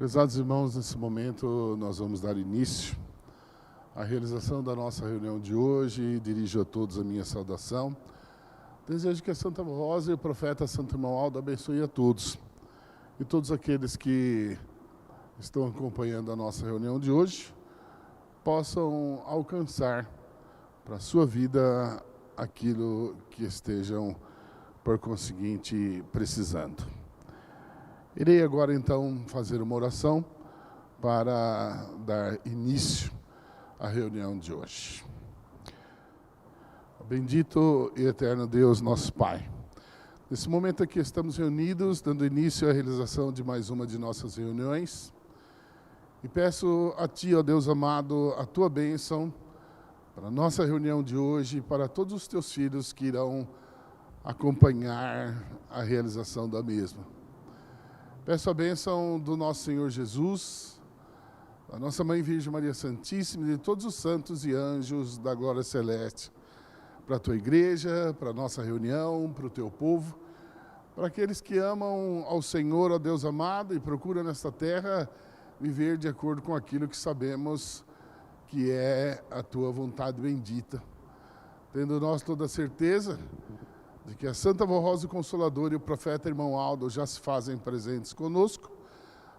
Prezados irmãos, nesse momento nós vamos dar início à realização da nossa reunião de hoje. Dirijo a todos a minha saudação. Desejo que a Santa Rosa e o profeta Santo Irmão Aldo abençoe a todos. E todos aqueles que estão acompanhando a nossa reunião de hoje possam alcançar para a sua vida aquilo que estejam, por conseguinte, precisando. Irei agora, então, fazer uma oração para dar início à reunião de hoje. Bendito e eterno Deus, nosso Pai. Nesse momento aqui estamos reunidos, dando início à realização de mais uma de nossas reuniões. E peço a Ti, ó Deus amado, a Tua bênção para a nossa reunião de hoje e para todos os Teus filhos que irão acompanhar a realização da mesma. Peço a bênção do nosso Senhor Jesus, da nossa Mãe Virgem Maria Santíssima e de todos os santos e anjos da glória celeste, para a Tua igreja, para a nossa reunião, para o Teu povo, para aqueles que amam ao Senhor, ó Deus amado, e procuram nesta terra viver de acordo com aquilo que sabemos que é a Tua vontade bendita. Tendo nós toda a certeza de que a Santa Rosa Consoladora e o profeta Irmão Aldo já se fazem presentes conosco,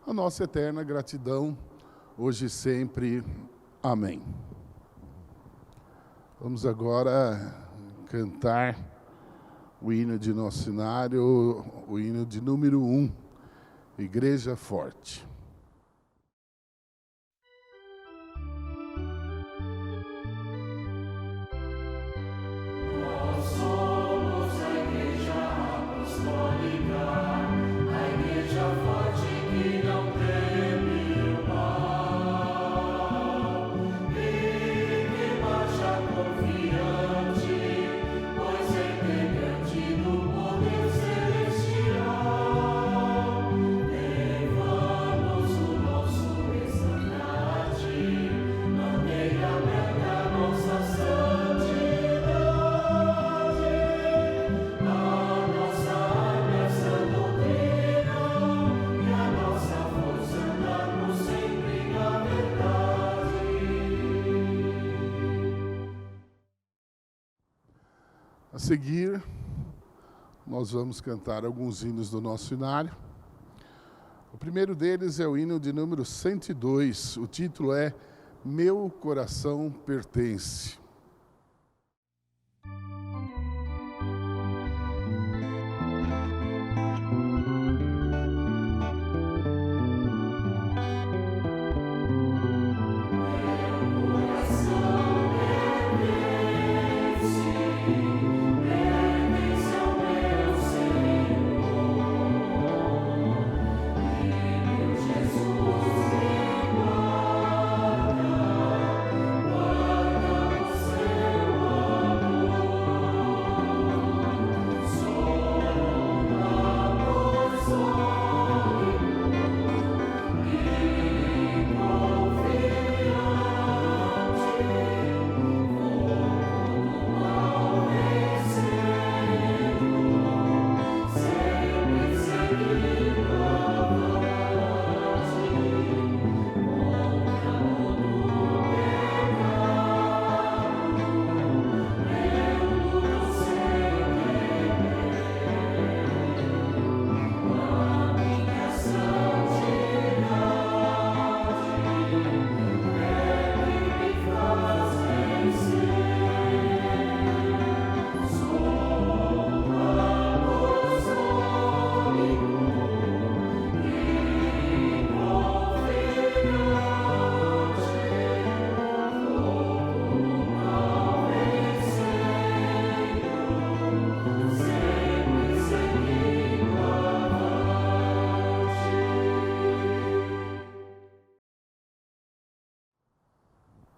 a nossa eterna gratidão, hoje e sempre. Amém. Vamos agora cantar o hino de nosso cenário, o hino de número 1, Igreja Forte. A seguir, nós vamos cantar alguns hinos do nosso hinário. O primeiro deles é o hino de número 102. O título é Meu Coração Pertence.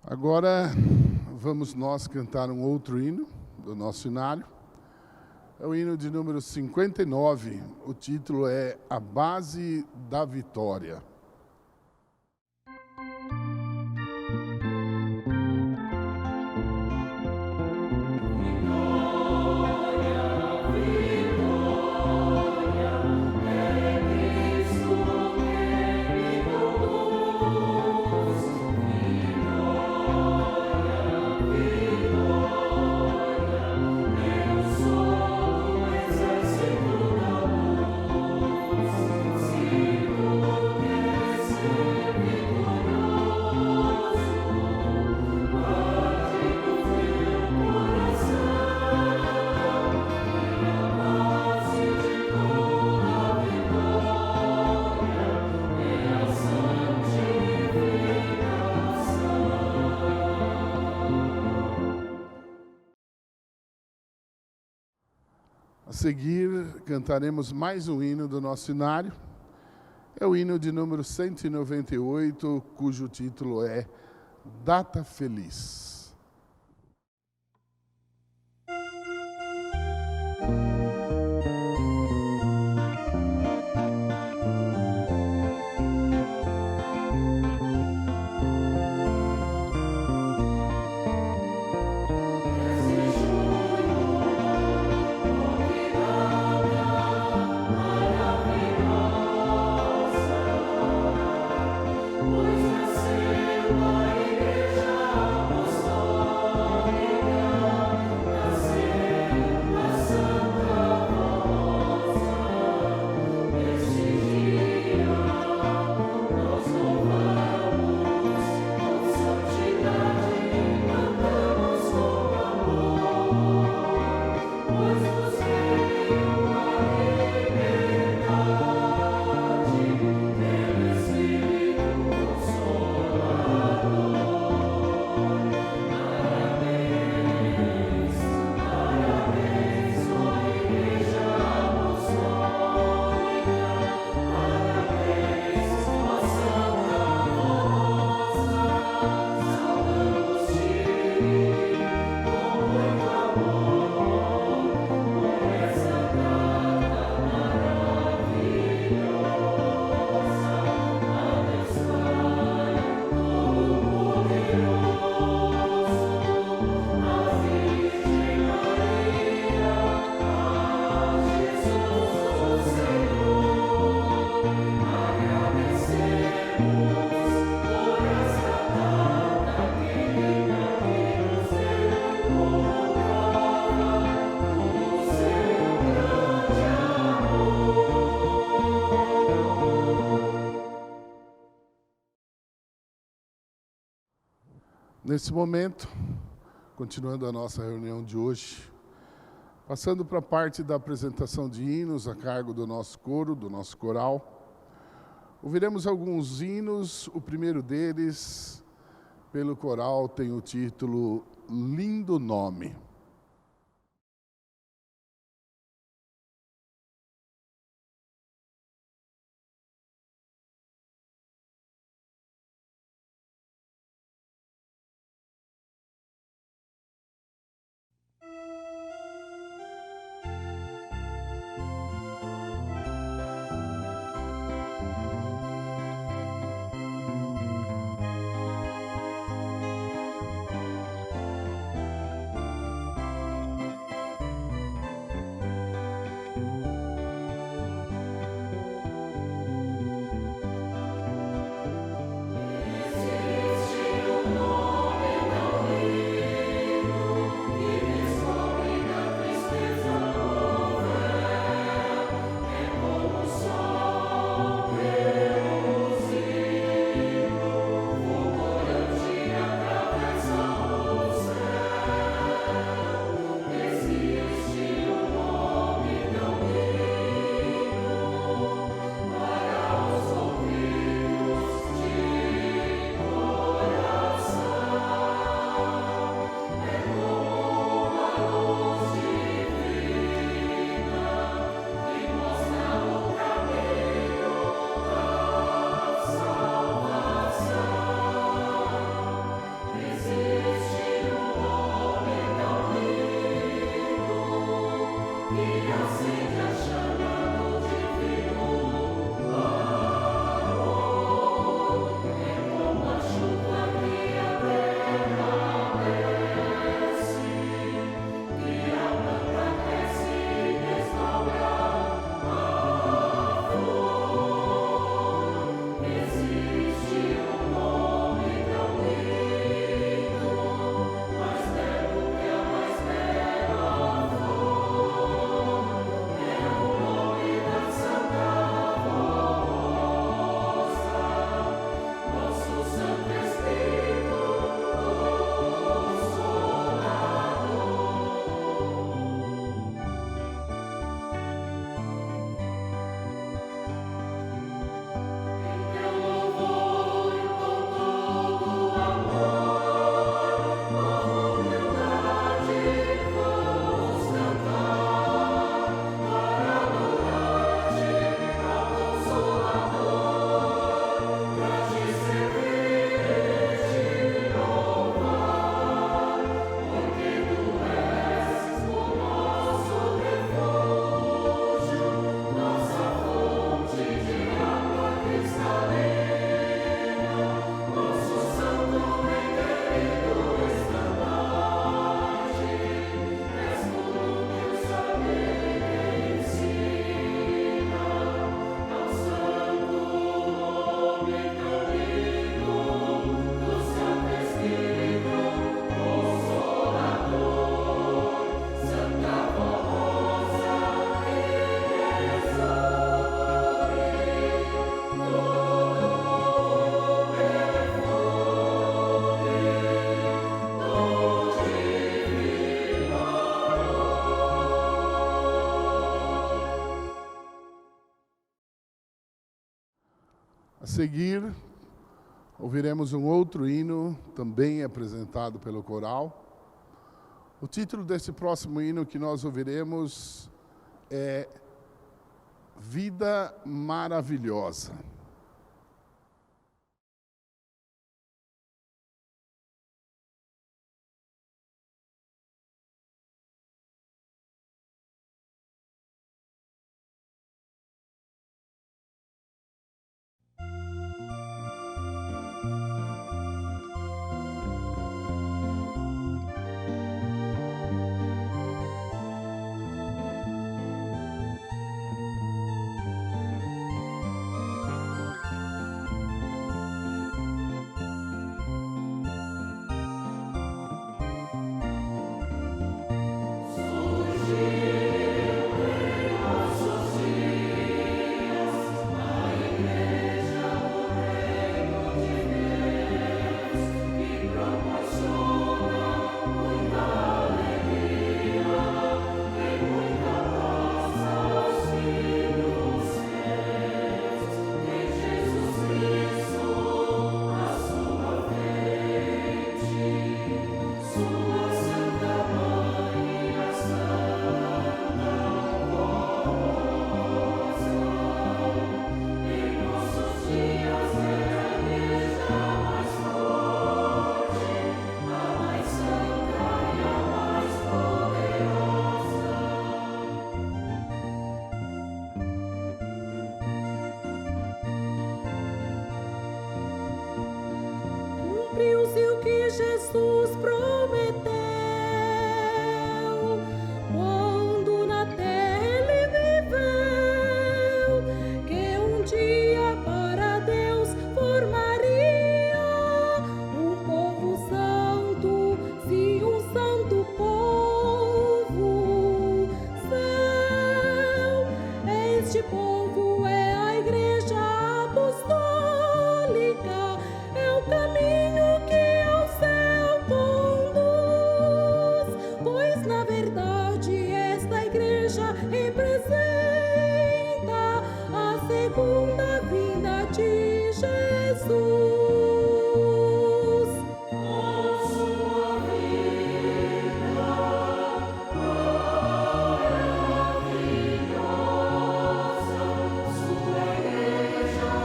Agora vamos nós cantar um outro hino do nosso hinário. É o hino de número 59. O título é A Base da Vitória. Vitória, vitória, é Cristo quem me seguir, cantaremos mais um hino do nosso inário. É o hino de número 198, cujo título é Data Feliz. Nesse momento, continuando a nossa reunião de hoje, passando para a parte da apresentação de hinos a cargo do nosso coro, do nosso coral, ouviremos alguns hinos. O primeiro deles, pelo coral, tem o título Lindo Nome. Existe um nome tão lindo que seguir, ouviremos um outro hino, também apresentado pelo coral. O título desse próximo hino que nós ouviremos é Vida Maravilhosa. Cumpriu-se o que Jesus prometeu quando na terra ele viveu, que um dia para Deus formaria um povo santo, sim, um santo povo seu. Este povo é a Igreja Apostólica, é o caminho que ao céu conduz, pois na verdade esta igreja representa a segunda vinda de Jesus. Com sua vida maravilhosa, sua igreja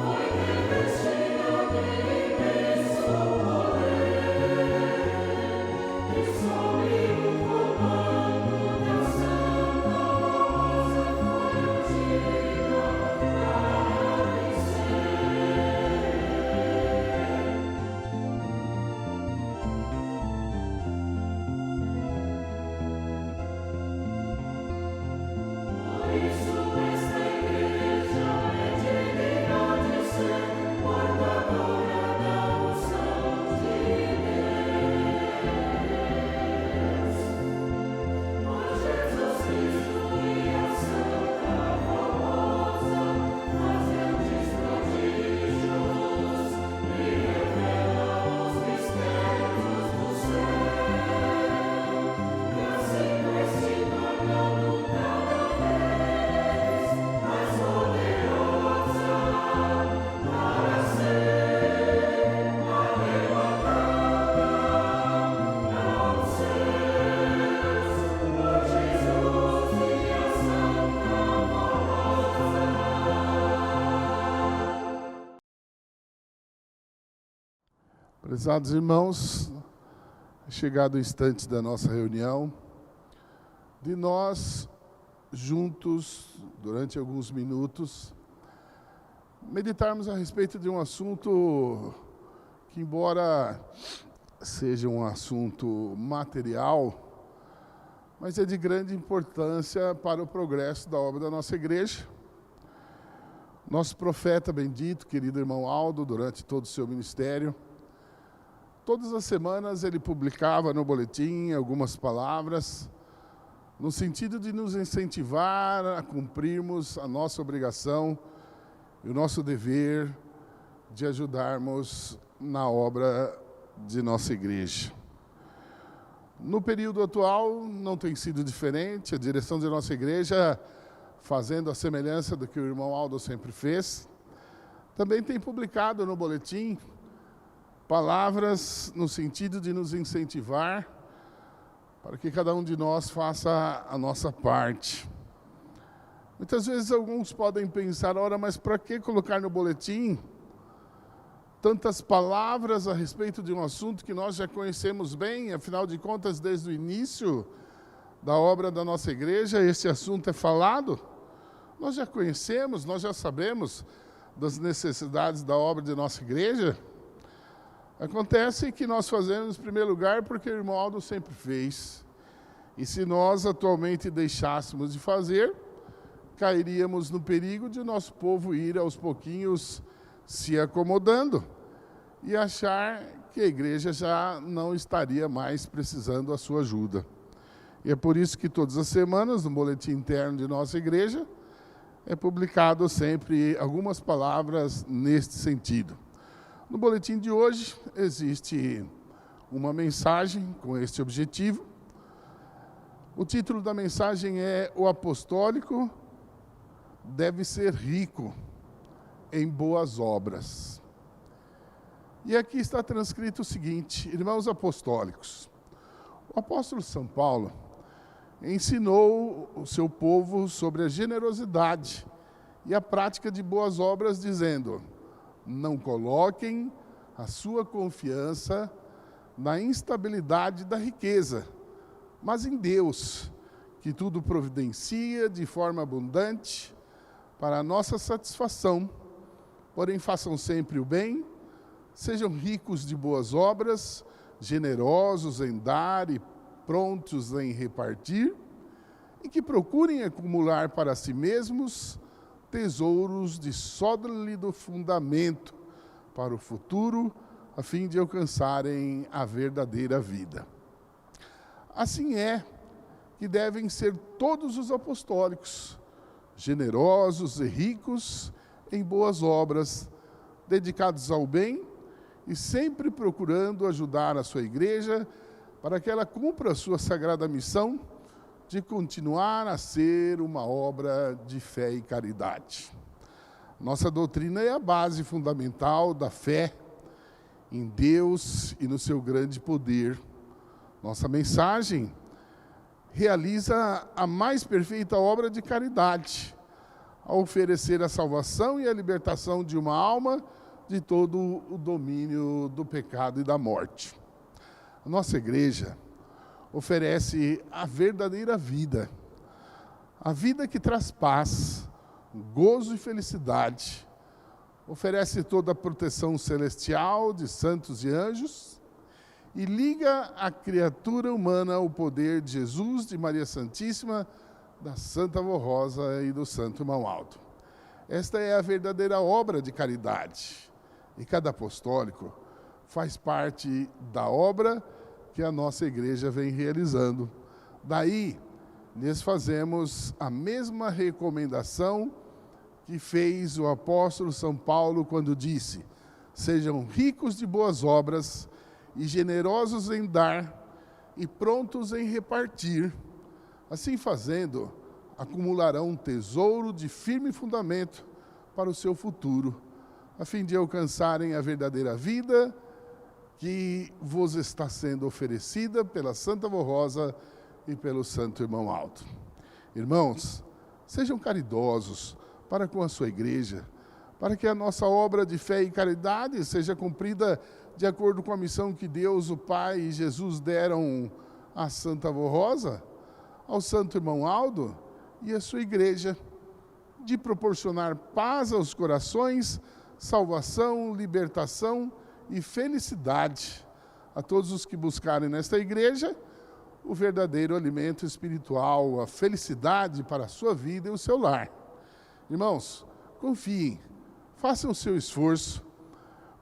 foi revestida de imenso poder, e sob o comando da Santa Rosa foi ungida para Por isso esta igreja é digna de ser portadora da unção de Deus. Por Jesus Cristo e a Santa Formosa, faz grandes prodígios e revela os mistérios do céu, e assim vai se tornando cada vez mais poderosa para ser arrebatada aos céus por Jesus e a Santa Formosa. Prezados irmãos, é chegado o instante da nossa reunião, de nós juntos, durante alguns minutos, meditarmos a respeito de um assunto que, embora seja um assunto material, mas é de grande importância para o progresso da obra da nossa igreja. Nosso profeta bendito, querido irmão Aldo, durante todo o seu ministério, todas as semanas ele publicava no boletim algumas palavras, no sentido de nos incentivar a cumprirmos a nossa obrigação e o nosso dever de ajudarmos na obra de nossa igreja. No período atual não tem sido diferente, a direção de nossa igreja, fazendo a semelhança do que o irmão Aldo sempre fez, Também tem publicado no boletim palavras no sentido de nos incentivar para que cada um de nós faça a nossa parte. Muitas vezes alguns podem pensar, ora, mas para que colocar no boletim tantas palavras a respeito de um assunto que nós já conhecemos bem? Afinal de contas, desde o início da obra da nossa igreja, esse assunto é falado. Nós já conhecemos, nós já sabemos das necessidades da obra de nossa igreja. Acontece que nós fazemos em primeiro lugar porque o irmão Aldo sempre fez. E se nós atualmente deixássemos de fazer, cairíamos no perigo de nosso povo ir aos pouquinhos se acomodando e achar que a igreja já não estaria mais precisando da sua ajuda. E é por isso que todas as semanas, no boletim interno de nossa igreja, é publicado sempre algumas palavras neste sentido. No boletim de hoje existe uma mensagem com este objetivo. O título da mensagem é "O apostólico deve ser rico em boas obras". E aqui está transcrito o seguinte: irmãos apostólicos, o apóstolo São Paulo ensinou o seu povo sobre a generosidade e a prática de boas obras, dizendo: não coloquem a sua confiança na instabilidade da riqueza, mas em Deus, que tudo providencia de forma abundante para a nossa satisfação. Porém, façam sempre o bem, sejam ricos de boas obras, generosos em dar e prontos em repartir, e que procurem acumular para si mesmos tesouros de sólido fundamento para o futuro, a fim de alcançarem a verdadeira vida. Assim é que devem ser todos os apostólicos, generosos e ricos em boas obras, dedicados ao bem e sempre procurando ajudar a sua igreja para que ela cumpra a sua sagrada missão de continuar a ser uma obra de fé e caridade. Nossa doutrina é a base fundamental da fé em Deus e no seu grande poder. Nossa mensagem realiza a mais perfeita obra de caridade, ao oferecer a salvação e a libertação de uma alma de todo o domínio do pecado e da morte. A nossa igreja oferece a verdadeira vida, a vida que traz paz, gozo e felicidade. Oferece toda a proteção celestial de santos e anjos e liga a criatura humana ao poder de Jesus, de Maria Santíssima, da Santa Avó Rosa e do Santo Irmão Aldo. Esta é a verdadeira obra de caridade. E cada apostólico faz parte da obra que a nossa igreja vem realizando. Daí, lhes fazemos a mesma recomendação que fez o apóstolo São Paulo quando disse: sejam ricos de boas obras e generosos em dar e prontos em repartir. Assim fazendo, acumularão um tesouro de firme fundamento para o seu futuro, a fim de alcançarem a verdadeira vida que vos está sendo oferecida pela Santa Avó Rosa e pelo Santo Irmão Aldo. Irmãos, sejam caridosos para com a sua igreja, para que a nossa obra de fé e caridade seja cumprida de acordo com a missão que Deus, o Pai e Jesus deram à Santa Avó Rosa, ao Santo Irmão Aldo e à sua igreja, de proporcionar paz aos corações, salvação, libertação e felicidade a todos os que buscarem nesta igreja o verdadeiro alimento espiritual, a felicidade para a sua vida e o seu lar. Irmãos, confiem, façam o seu esforço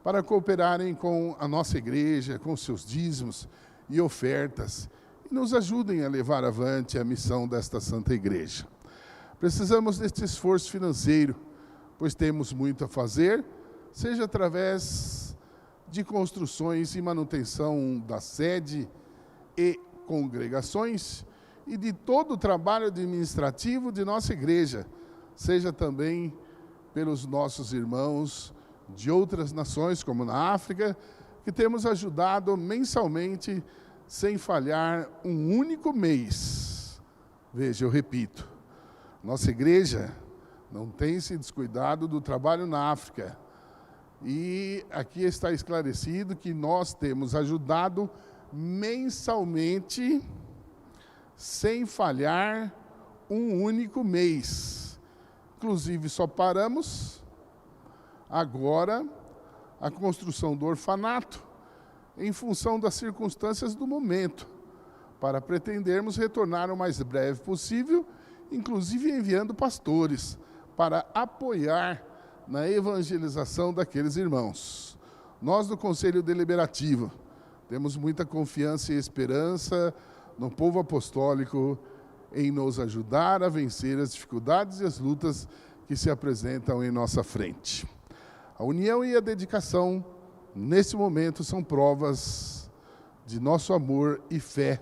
para cooperarem com a nossa igreja, com seus dízimos e ofertas, e nos ajudem a levar avante a missão desta Santa Igreja. Precisamos deste esforço financeiro, pois temos muito a fazer, seja através de construções e manutenção da sede e congregações e de todo o trabalho administrativo de nossa igreja, seja também pelos nossos irmãos de outras nações, como na África, que temos ajudado mensalmente, sem falhar, um único mês. Veja, eu repito, nossa igreja não tem se descuidado do trabalho na África. E aqui está esclarecido que nós temos ajudado mensalmente, sem falhar, um único mês. Inclusive, só paramos agora a construção do orfanato, em função das circunstâncias do momento, para pretendermos retornar o mais breve possível, inclusive enviando pastores para apoiar na evangelização daqueles irmãos. Nós do Conselho Deliberativo temos muita confiança e esperança no povo apostólico em nos ajudar a vencer as dificuldades e as lutas que se apresentam em nossa frente. A união e a dedicação, nesse momento, são provas de nosso amor e fé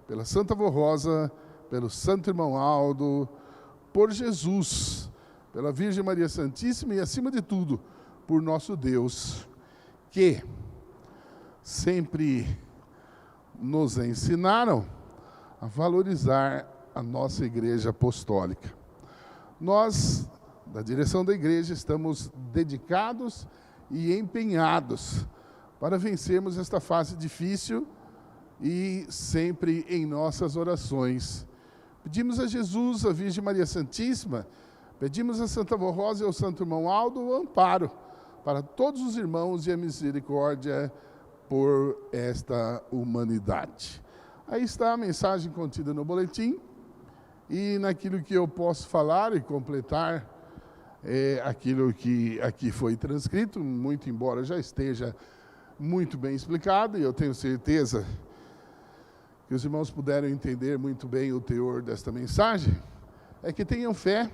pela Santa Avó Rosa, pelo Santo Irmão Aldo, por Jesus, pela Virgem Maria Santíssima e, acima de tudo, por nosso Deus, que sempre nos ensinaram a valorizar a nossa Igreja Apostólica. Nós, da direção da Igreja, estamos dedicados e empenhados para vencermos esta fase difícil e sempre em nossas orações. Pedimos a Jesus, a Virgem Maria Santíssima, pedimos a Santa Avó Rosa e ao Santo Irmão Aldo o amparo para todos os irmãos e a misericórdia por esta humanidade. Aí está a mensagem contida no boletim, e naquilo que eu posso falar e completar aquilo que aqui foi transcrito, muito embora já esteja muito bem explicado, e eu tenho certeza que os irmãos puderam entender muito bem o teor desta mensagem, é que tenham fé,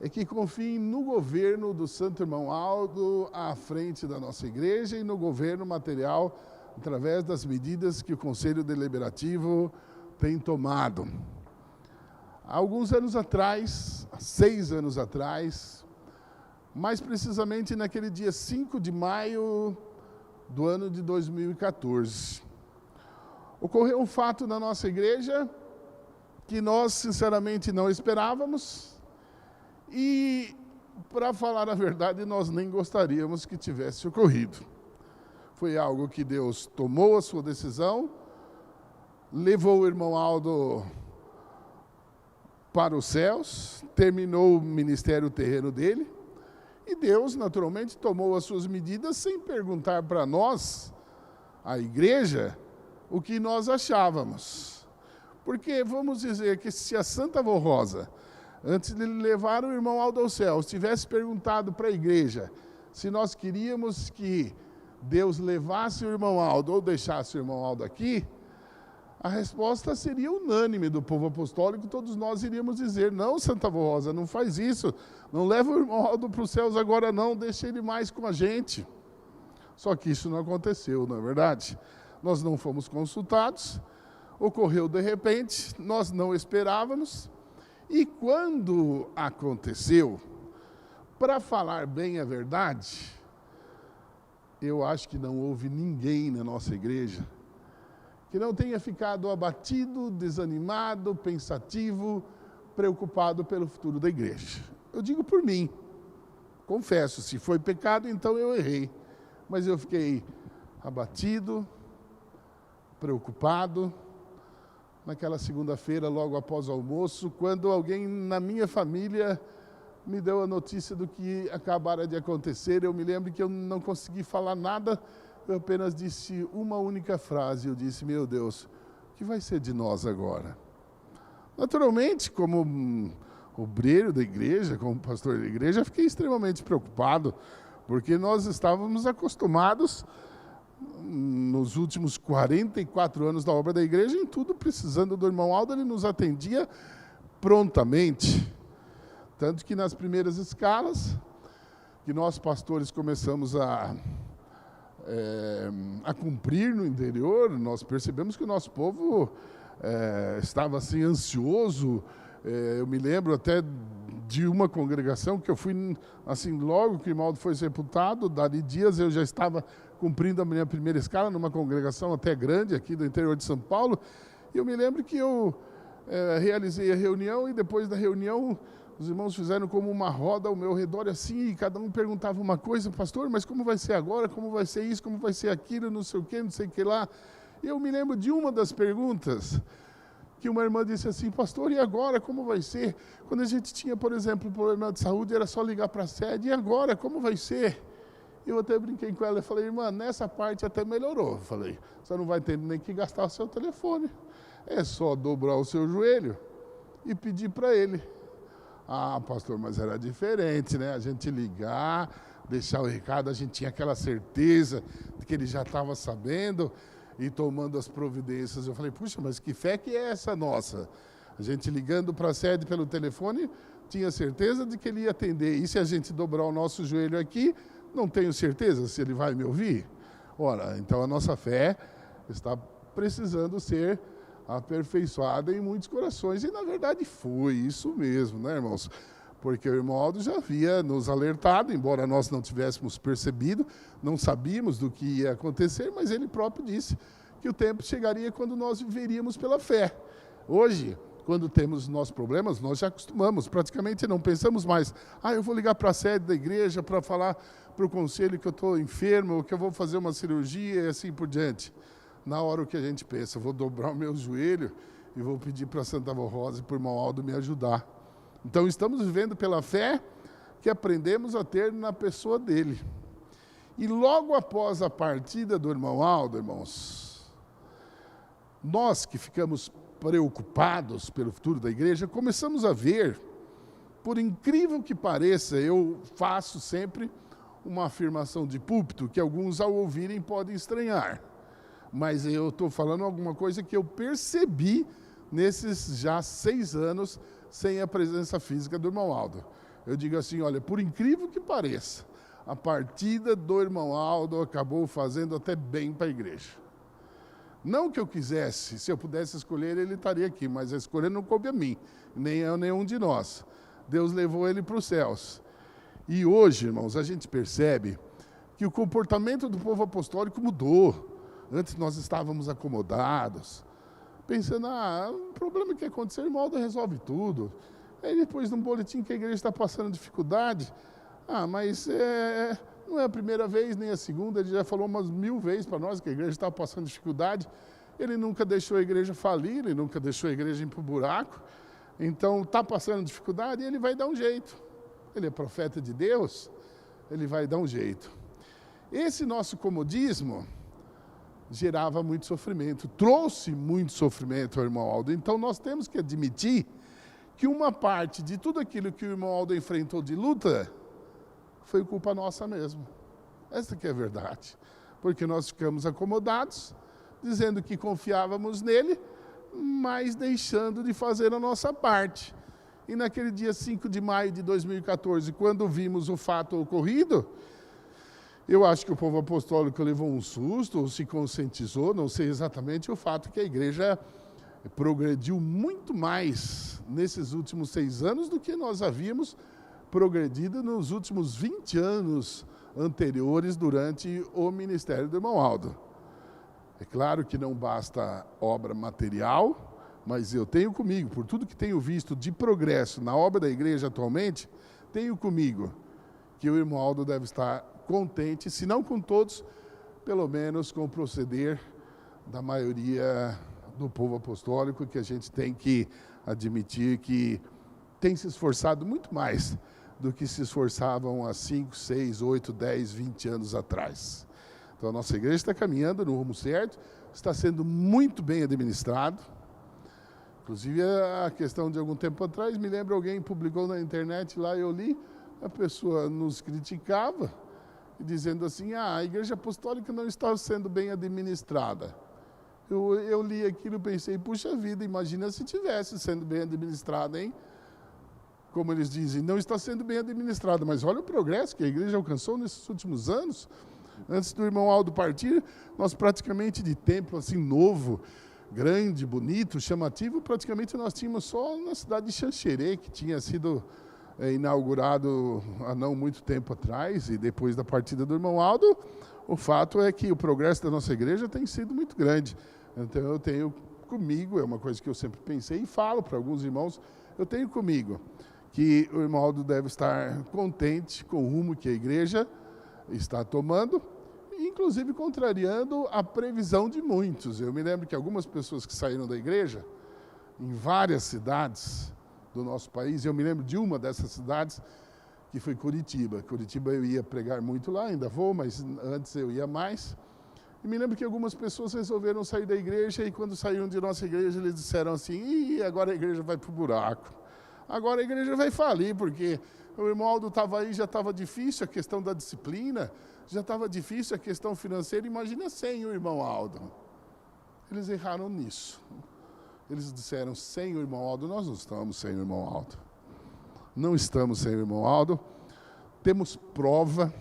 é que confiem no governo do Santo Irmão Aldo à frente da nossa igreja e no governo material através das medidas que o Conselho Deliberativo tem tomado. Há alguns anos atrás, há 6 anos atrás, mais precisamente naquele dia 5 de maio do ano de 2014, ocorreu um fato na nossa igreja que nós, sinceramente, não esperávamos e, para falar a verdade, nós nem gostaríamos que tivesse ocorrido. Foi algo que Deus tomou a sua decisão, levou o irmão Aldo para os céus, terminou o ministério terreno dele, e Deus, naturalmente, tomou as suas medidas sem perguntar para nós, a igreja, o que nós achávamos. Porque vamos dizer que se a Santa Avó Rosa, antes de levar o irmão Aldo aos céus, tivesse perguntado para a igreja se nós queríamos que Deus levasse o irmão Aldo ou deixasse o irmão Aldo aqui, a resposta seria unânime do povo apostólico, todos nós iríamos dizer: não, Santa Avó Rosa, não faz isso, não leva o irmão Aldo para os céus agora não, deixa ele mais com a gente. Só que isso não aconteceu, não é verdade? Nós não fomos consultados, ocorreu de repente, nós não esperávamos, e quando aconteceu, para falar bem a verdade, eu acho que não houve ninguém na nossa igreja que não tenha ficado abatido, desanimado, pensativo, preocupado pelo futuro da igreja. Eu digo por mim, confesso, se foi pecado, então eu errei, mas eu fiquei abatido, preocupado, naquela segunda-feira, logo após o almoço, quando alguém na minha família me deu a notícia do que acabara de acontecer. Eu me lembro que eu não consegui falar nada, eu apenas disse uma única frase, eu disse: meu Deus, o que vai ser de nós agora? Naturalmente, como obreiro da igreja, como pastor da igreja, fiquei extremamente preocupado, porque nós estávamos acostumados, nos últimos 44 anos da obra da igreja, em tudo precisando do irmão Aldo, ele nos atendia prontamente. Tanto que nas primeiras escalas, que nós pastores começamos a cumprir no interior, nós percebemos que o nosso povo estava assim ansioso. Eu me lembro até de uma congregação que eu fui, assim, logo que o irmão foi sepultado, dali dias eu já estava cumprindo a minha primeira escala numa congregação até grande aqui do interior de São Paulo. E eu me lembro que eu realizei a reunião e depois da reunião os irmãos fizeram como uma roda ao meu redor assim, e cada um perguntava uma coisa: pastor, mas como vai ser agora, como vai ser isso, como vai ser aquilo, não sei o que, não sei o que lá. E eu me lembro de uma das perguntas, que uma irmã disse assim: pastor, e agora, como vai ser? Quando a gente tinha, por exemplo, problema de saúde, era só ligar para a sede, e agora, como vai ser? Eu até brinquei com ela e falei: irmã, nessa parte até melhorou. Eu falei: você não vai ter nem que gastar o seu telefone, é só dobrar o seu joelho e pedir para ele. Ah, pastor, mas era diferente, né? A gente ligar, deixar o recado, a gente tinha aquela certeza de que ele já estava sabendo e tomando as providências. Eu falei: puxa, mas que fé que é essa nossa? A gente ligando para a sede pelo telefone, tinha certeza de que ele ia atender. E se a gente dobrar o nosso joelho aqui, não tenho certeza se ele vai me ouvir? Ora, então a nossa fé está precisando ser aperfeiçoada em muitos corações. E na verdade foi isso mesmo, né, irmãos? Porque o irmão Aldo já havia nos alertado, embora nós não tivéssemos percebido, não sabíamos do que ia acontecer, mas ele próprio disse que o tempo chegaria quando nós viveríamos pela fé. Hoje, quando temos nossos problemas, nós já acostumamos, praticamente não pensamos mais: eu vou ligar para a sede da igreja para falar para o conselho que eu estou enfermo, ou que eu vou fazer uma cirurgia e assim por diante. Na hora o que a gente pensa: vou dobrar o meu joelho e vou pedir para Santa Avó Rosa e para o irmão Aldo me ajudar. Então estamos vivendo pela fé que aprendemos a ter na pessoa dele. E logo após a partida do irmão Aldo, irmãos, nós que ficamos preocupados pelo futuro da igreja, começamos a ver, por incrível que pareça, eu faço sempre uma afirmação de púlpito que alguns ao ouvirem podem estranhar. Mas eu estou falando alguma coisa que eu percebi nesses já 6 anos sem a presença física do irmão Aldo. Eu digo assim: olha, por incrível que pareça, a partida do irmão Aldo acabou fazendo até bem para a igreja. Não que eu quisesse, se eu pudesse escolher, ele estaria aqui, mas a escolha não coube a mim, nem a nenhum de nós. Deus levou ele para os céus. E hoje, irmãos, a gente percebe que o comportamento do povo apostólico mudou. Antes nós estávamos acomodados, pensando: o problema que aconteceu, o irmão Aldo resolve tudo. Aí depois, num boletim que a igreja está passando dificuldade, mas não é a primeira vez, nem a segunda, ele já falou umas 1000 vezes para nós que a igreja estava passando dificuldade. Ele nunca deixou a igreja falir, ele nunca deixou a igreja ir para o buraco. Então, está passando dificuldade e ele vai dar um jeito. Ele é profeta de Deus, ele vai dar um jeito. Esse nosso comodismo gerava muito sofrimento, trouxe muito sofrimento ao irmão Aldo. Então nós temos que admitir que uma parte de tudo aquilo que o irmão Aldo enfrentou de luta foi culpa nossa mesmo. Essa que é a verdade. Porque nós ficamos acomodados, dizendo que confiávamos nele, mas deixando de fazer a nossa parte. E naquele dia 5 de maio de 2014, quando vimos o fato ocorrido, eu acho que o povo apostólico levou um susto, ou se conscientizou, não sei exatamente, o fato que a igreja progrediu muito mais nesses últimos 6 anos do que nós havíamos progredido nos últimos 20 anos anteriores durante o ministério do irmão Aldo. É claro que não basta obra material, mas eu tenho comigo, por tudo que tenho visto de progresso na obra da igreja atualmente, tenho comigo que o irmão Aldo deve estar contente, se não com todos, pelo menos com o proceder da maioria do povo apostólico, que a gente tem que admitir que tem se esforçado muito mais do que se esforçavam há 5, 6, 8, 10, 20 anos atrás. Então a nossa igreja está caminhando no rumo certo, está sendo muito bem administrado. Inclusive a questão de algum tempo atrás, me lembro, alguém publicou na internet lá, eu li, a pessoa nos criticava, dizendo assim: a igreja apostólica não está sendo bem administrada. Eu li aquilo e pensei: puxa vida, imagina se tivesse sendo bem administrada, hein? Como eles dizem, não está sendo bem administrada, mas olha o progresso que a igreja alcançou nesses últimos anos. Antes do irmão Aldo partir, nós praticamente de templo assim novo, grande, bonito, chamativo, praticamente nós tínhamos só na cidade de Xanxerê, que tinha sido inaugurado há não muito tempo atrás, e depois da partida do irmão Aldo, o fato é que o progresso da nossa igreja tem sido muito grande. Então eu tenho comigo, é uma coisa que eu sempre pensei e falo para alguns irmãos, eu tenho comigo que o irmão Aldo deve estar contente com o rumo que a igreja está tomando, inclusive contrariando a previsão de muitos. Eu me lembro que algumas pessoas que saíram da igreja, em várias cidades do nosso país, eu me lembro de uma dessas cidades, que foi Curitiba. Curitiba eu ia pregar muito lá, ainda vou, mas antes eu ia mais. E me lembro que algumas pessoas resolveram sair da igreja, e quando saíram de nossa igreja, eles disseram assim: "Ih, agora a igreja vai para o buraco. Agora a igreja vai falir, porque o irmão Aldo estava aí, já estava difícil a questão da disciplina, já estava difícil a questão financeira, imagina sem o irmão Aldo." Eles erraram nisso. Eles disseram: sem o irmão Aldo, nós não estamos sem o irmão Aldo. Não estamos sem o irmão Aldo. Temos prova,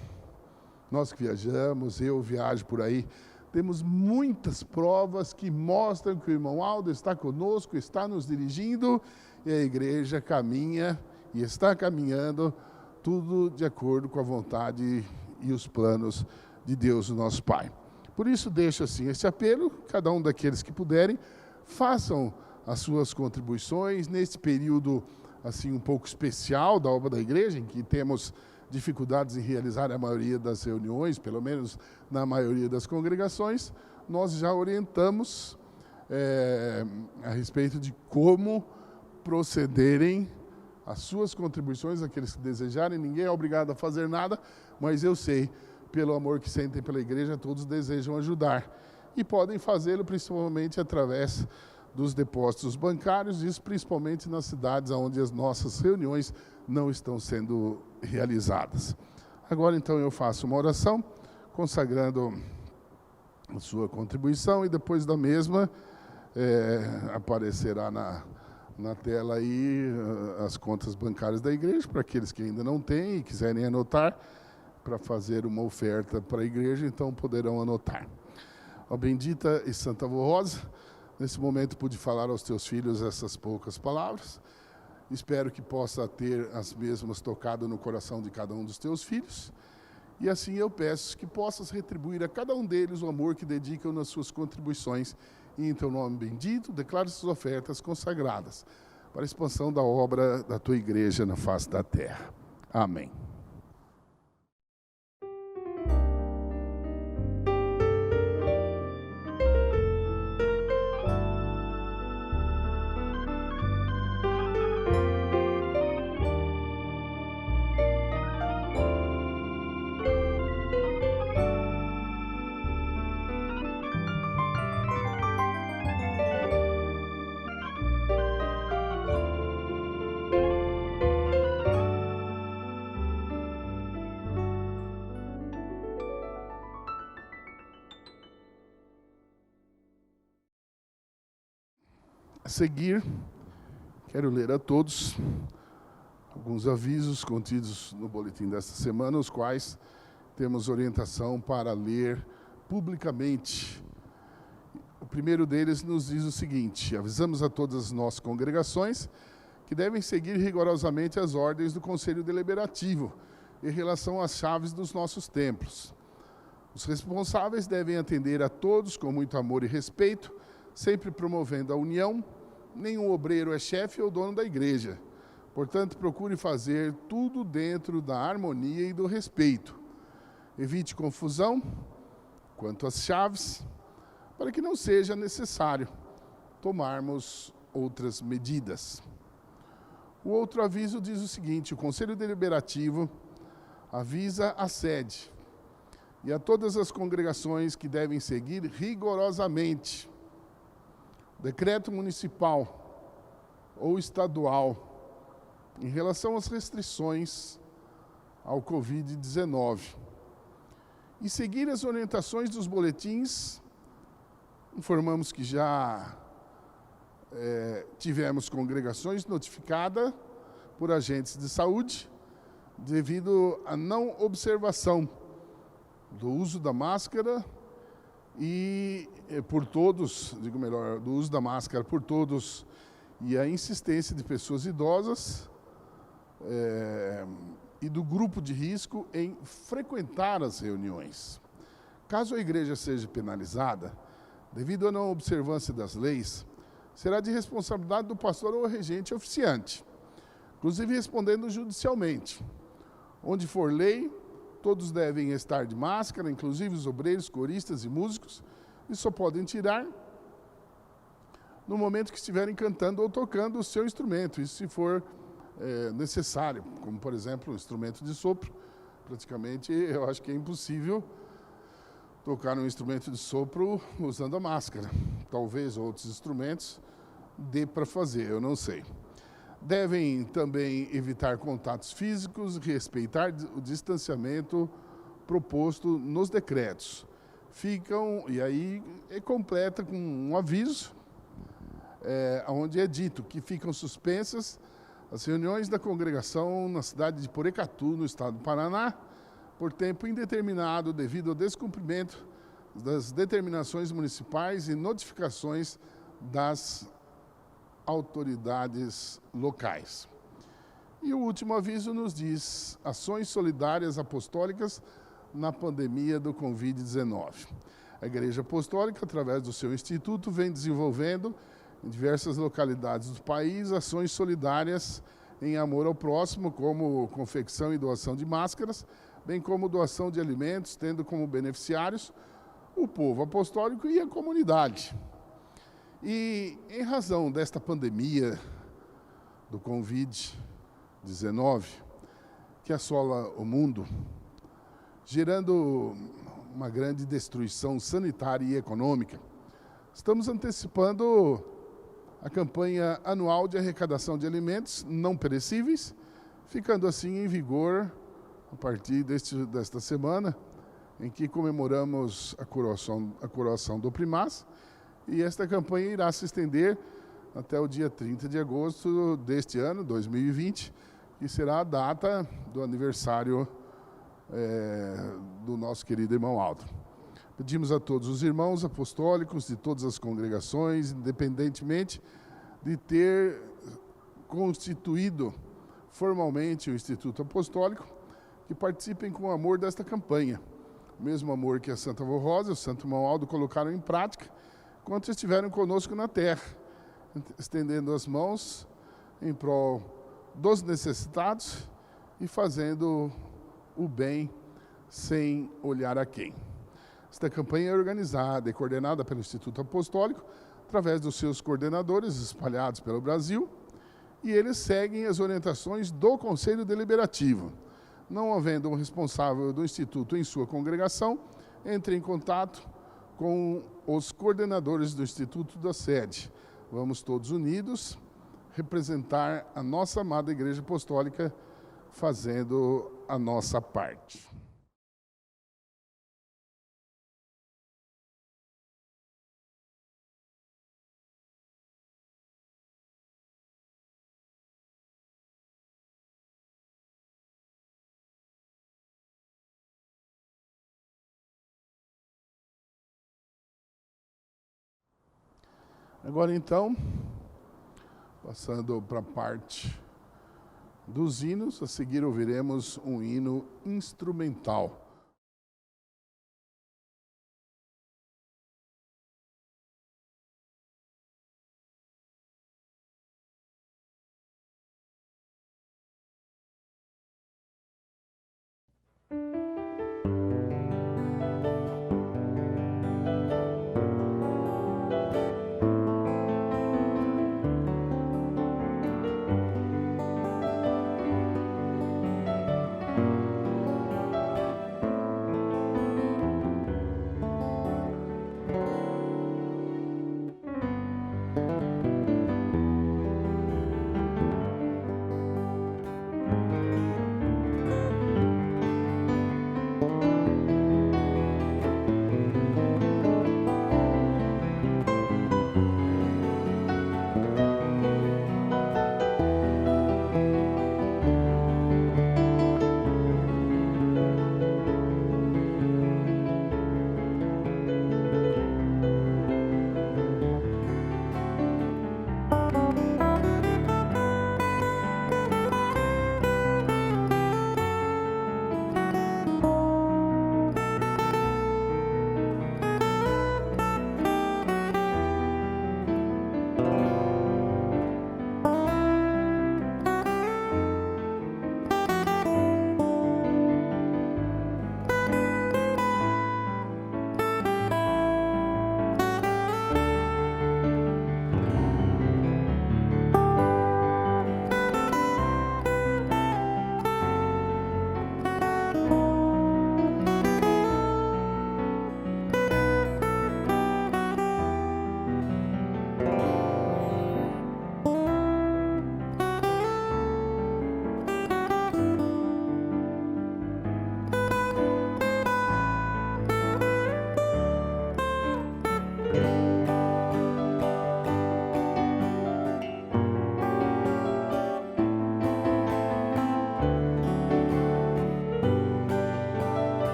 nós que viajamos, eu viajo por aí, temos muitas provas que mostram que o irmão Aldo está conosco, está nos dirigindo, e a igreja caminha e está caminhando, tudo de acordo com a vontade e os planos de Deus, o nosso Pai. Por isso, deixo assim esse apelo, cada um daqueles que puderem, façam as suas contribuições nesse período assim um pouco especial da obra da igreja, em que temos dificuldades em realizar a maioria das reuniões, pelo menos na maioria das congregações. Nós já orientamos a respeito de como procederem as suas contribuições, aqueles que desejarem. Ninguém é obrigado a fazer nada, mas eu sei, pelo amor que sentem pela igreja, todos desejam ajudar. E podem fazê-lo principalmente através dos depósitos bancários, isso principalmente nas cidades onde as nossas reuniões não estão sendo realizadas. Agora, então, eu faço uma oração, consagrando a sua contribuição, e depois da mesma, aparecerá na tela aí as contas bancárias da igreja, para aqueles que ainda não têm e quiserem anotar, para fazer uma oferta para a igreja, então poderão anotar. Ó bendita e santa avó Rosa, nesse momento pude falar aos teus filhos essas poucas palavras. Espero que possa ter as mesmas tocado no coração de cada um dos teus filhos. E assim eu peço que possas retribuir a cada um deles o amor que dedicam nas suas contribuições. E em teu nome bendito, declaro essas ofertas consagradas para a expansão da obra da tua igreja na face da terra. Amém. A seguir, quero ler a todos alguns avisos contidos no boletim desta semana, os quais temos orientação para ler publicamente. O primeiro deles nos diz o seguinte: avisamos a todas as nossas congregações que devem seguir rigorosamente as ordens do Conselho Deliberativo em relação às chaves dos nossos templos. Os responsáveis devem atender a todos com muito amor e respeito, sempre promovendo a união. Nenhum obreiro é chefe ou dono da igreja. Portanto, procure fazer tudo dentro da harmonia e do respeito. Evite confusão quanto às chaves, para que não seja necessário tomarmos outras medidas. O outro aviso diz o seguinte: o Conselho Deliberativo avisa a sede e a todas as congregações que devem seguir rigorosamente o decreto municipal ou estadual em relação às restrições ao Covid-19 e seguir as orientações dos boletins. Informamos que já tivemos congregações notificadas por agentes de saúde devido à não observação do uso da máscara e por todos, digo melhor, do uso da máscara por todos, e a insistência de pessoas idosas e do grupo de risco em frequentar as reuniões. Caso a igreja seja penalizada, devido à não observância das leis, será de responsabilidade do pastor ou regente oficiante, inclusive respondendo judicialmente. Onde for lei, todos devem estar de máscara, inclusive os obreiros, coristas e músicos, e só podem tirar no momento que estiverem cantando ou tocando o seu instrumento, isso se for necessário, como por exemplo o instrumento de sopro. Praticamente eu acho que é impossível tocar um instrumento de sopro usando a máscara. Talvez outros instrumentos dê para fazer, eu não sei. Devem também evitar contatos físicos, respeitar o distanciamento proposto nos decretos. E aí completa com um aviso, onde é dito que ficam suspensas as reuniões da congregação na cidade de Porecatu, no estado do Paraná, por tempo indeterminado devido ao descumprimento das determinações municipais e notificações das autoridades locais. E o último aviso nos diz: ações solidárias apostólicas na pandemia do Covid-19. A Igreja Apostólica, através do seu instituto, vem desenvolvendo em diversas localidades do país ações solidárias em amor ao próximo, como confecção e doação de máscaras, bem como doação de alimentos, tendo como beneficiários o povo apostólico e a comunidade. E em razão desta pandemia do Covid-19, que assola o mundo, gerando uma grande destruição sanitária e econômica, estamos antecipando a campanha anual de arrecadação de alimentos não perecíveis, ficando assim em vigor a partir desta semana, em que comemoramos a coroação do primaz, e esta campanha irá se estender até o dia 30 de agosto deste ano, 2020, que será a data do aniversário do nosso querido irmão Aldo. Pedimos a todos os irmãos apostólicos de todas as congregações, independentemente de ter constituído formalmente o Instituto Apostólico, que participem com amor desta campanha. O mesmo amor que a Santa Avó Rosa e o Santo Irmão Aldo colocaram em prática enquanto estiveram conosco na terra, estendendo as mãos em prol dos necessitados e fazendo o bem sem olhar a quem. Esta campanha é organizada e coordenada pelo Instituto Apostólico, através dos seus coordenadores espalhados pelo Brasil, e eles seguem as orientações do Conselho Deliberativo. Não havendo um responsável do Instituto em sua congregação, entre em contato com os coordenadores do Instituto da sede. Vamos todos unidos representar a nossa amada Igreja Apostólica, fazendo a nossa parte. Agora então, passando para a parte dos hinos, a seguir ouviremos um hino instrumental.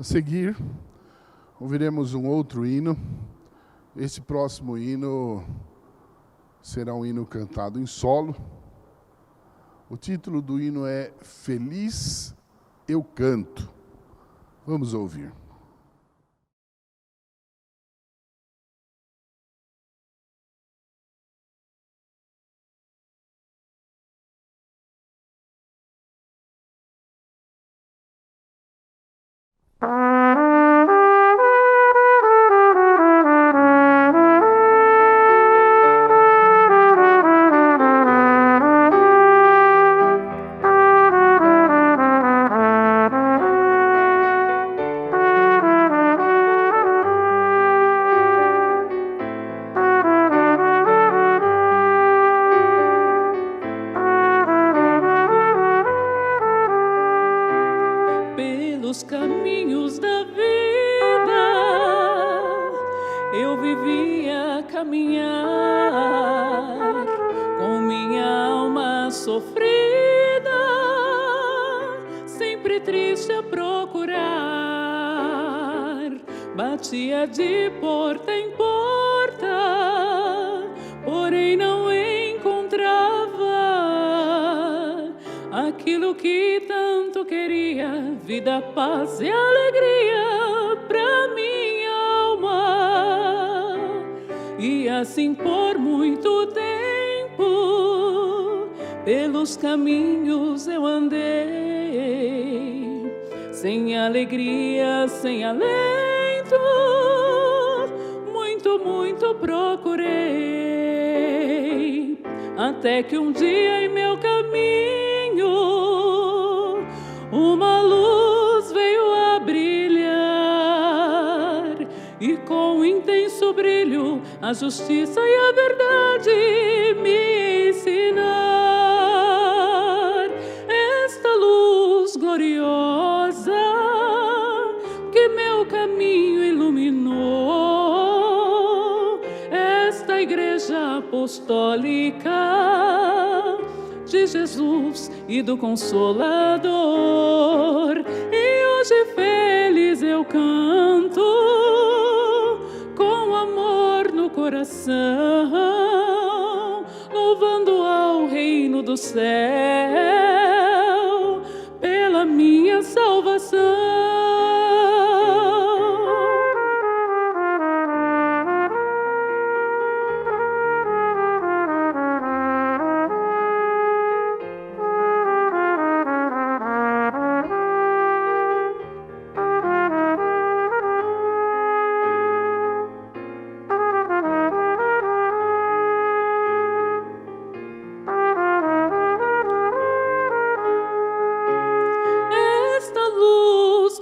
A seguir, ouviremos um outro hino. Este próximo hino será um hino cantado em solo. O título do hino é Feliz Eu Canto. Vamos ouvir. Pelos caminhos da vida eu vivia caminhar com minha alma sofrida, sempre triste a procurar. Batia de porta em porta, porém não encontrava aquilo que tanto queria, vida, paz e alegria pra minha alma. E assim por muito tempo pelos caminhos eu andei, sem alegria, sem alento, muito procurei, até que um dia em meu caminho uma luz veio a brilhar, e com intenso brilho a justiça e a verdade me ensinar. Esta luz gloriosa que meu caminho iluminou, esta igreja apostólica de Jesus e do Consolador. E hoje feliz eu canto, com amor no coração, louvando ao reino do céu pela minha salvação.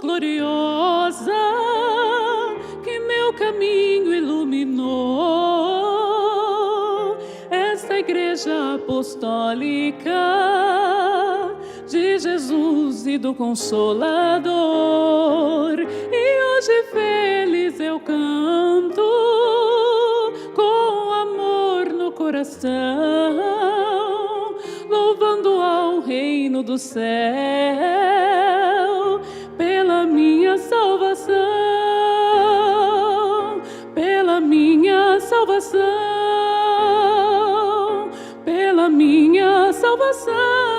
Gloriosa que meu caminho iluminou, esta igreja apostólica de Jesus e do Consolador. E hoje feliz eu canto, com amor no coração, louvando ao reino do céu pela minha salvação, pela minha salvação, pela minha salvação.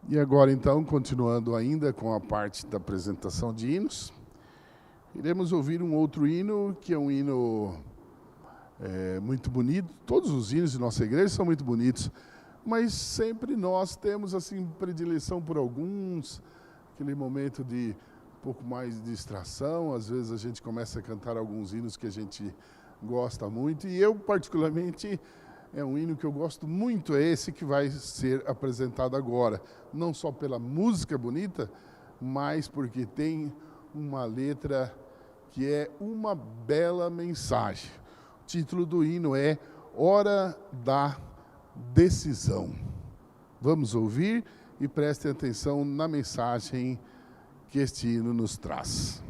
E agora, então, continuando ainda com a parte da apresentação de hinos, iremos ouvir um outro hino, que é um hino muito bonito. Todos os hinos de nossa igreja são muito bonitos, mas sempre nós temos assim predileção por alguns, aquele momento de um pouco mais de distração. Às vezes a gente começa a cantar alguns hinos que a gente gosta muito, e eu, particularmente, é um hino que eu gosto muito, é esse que vai ser apresentado agora. Não só pela música bonita, mas porque tem uma letra que é uma bela mensagem. título do hino é Hora da Decisão. Vamos ouvir e prestem atenção na mensagem que este hino nos traz.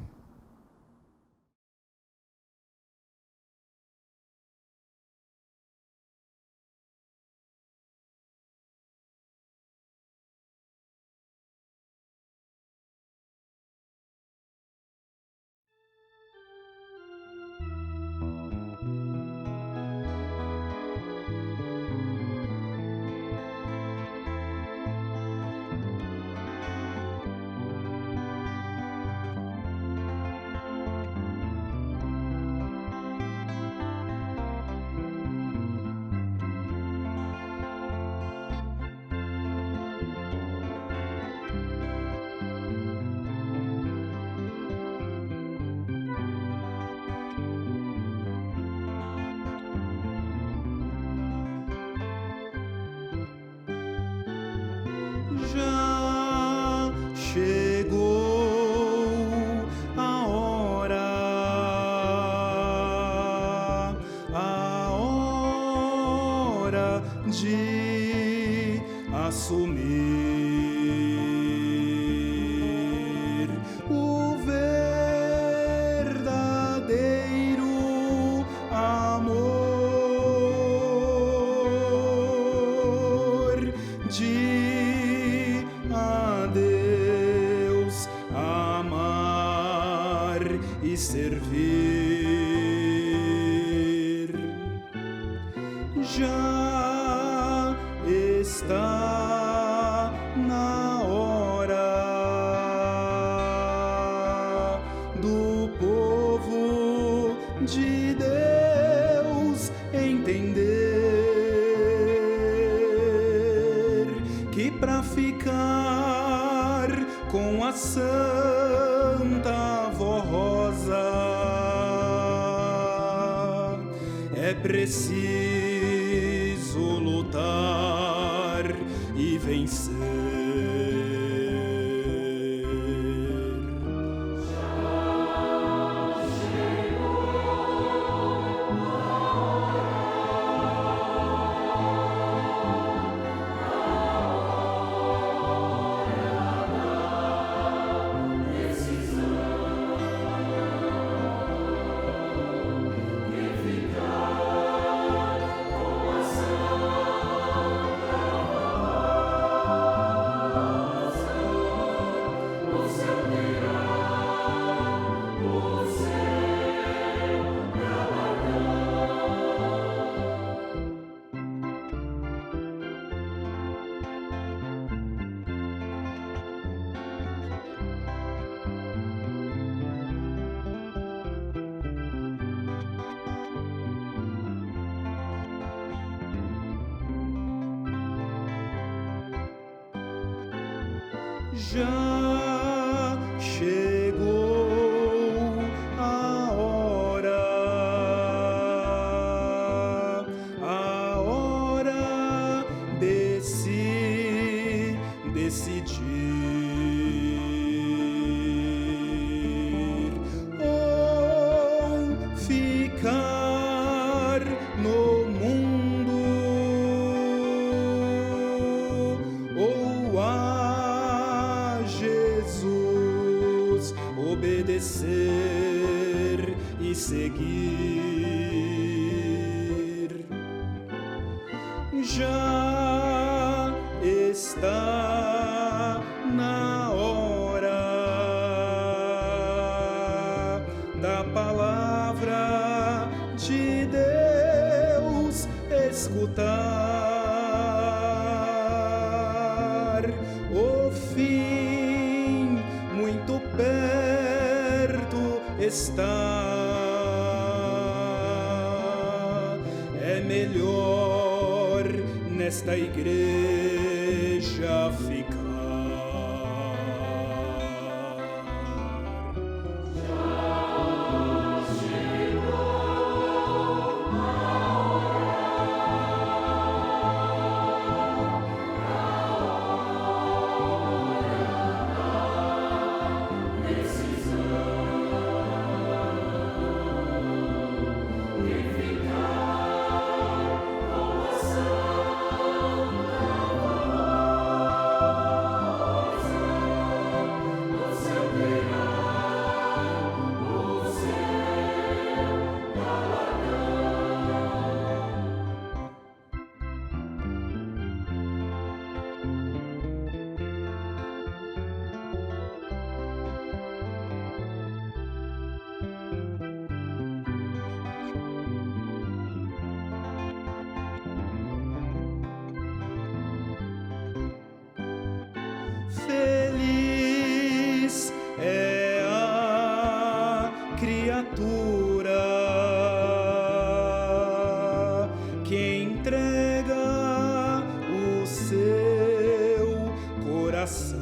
Já chegou a hora de assumir o verdadeiro amor de a Deus amar e servir. Já está na hora do povo de Deus entender que para ficar com a Santa Voz Rosa é preciso lutar e vencer. Já chegou a hora de se decidir ou ficar no mundo ou a Jesus obedecer e seguir. Já está na hora da palavra de Deus escutar. O fim muito perto está. É melhor nesta igreja ficar. Ficar feliz é a criatura que entrega o seu coração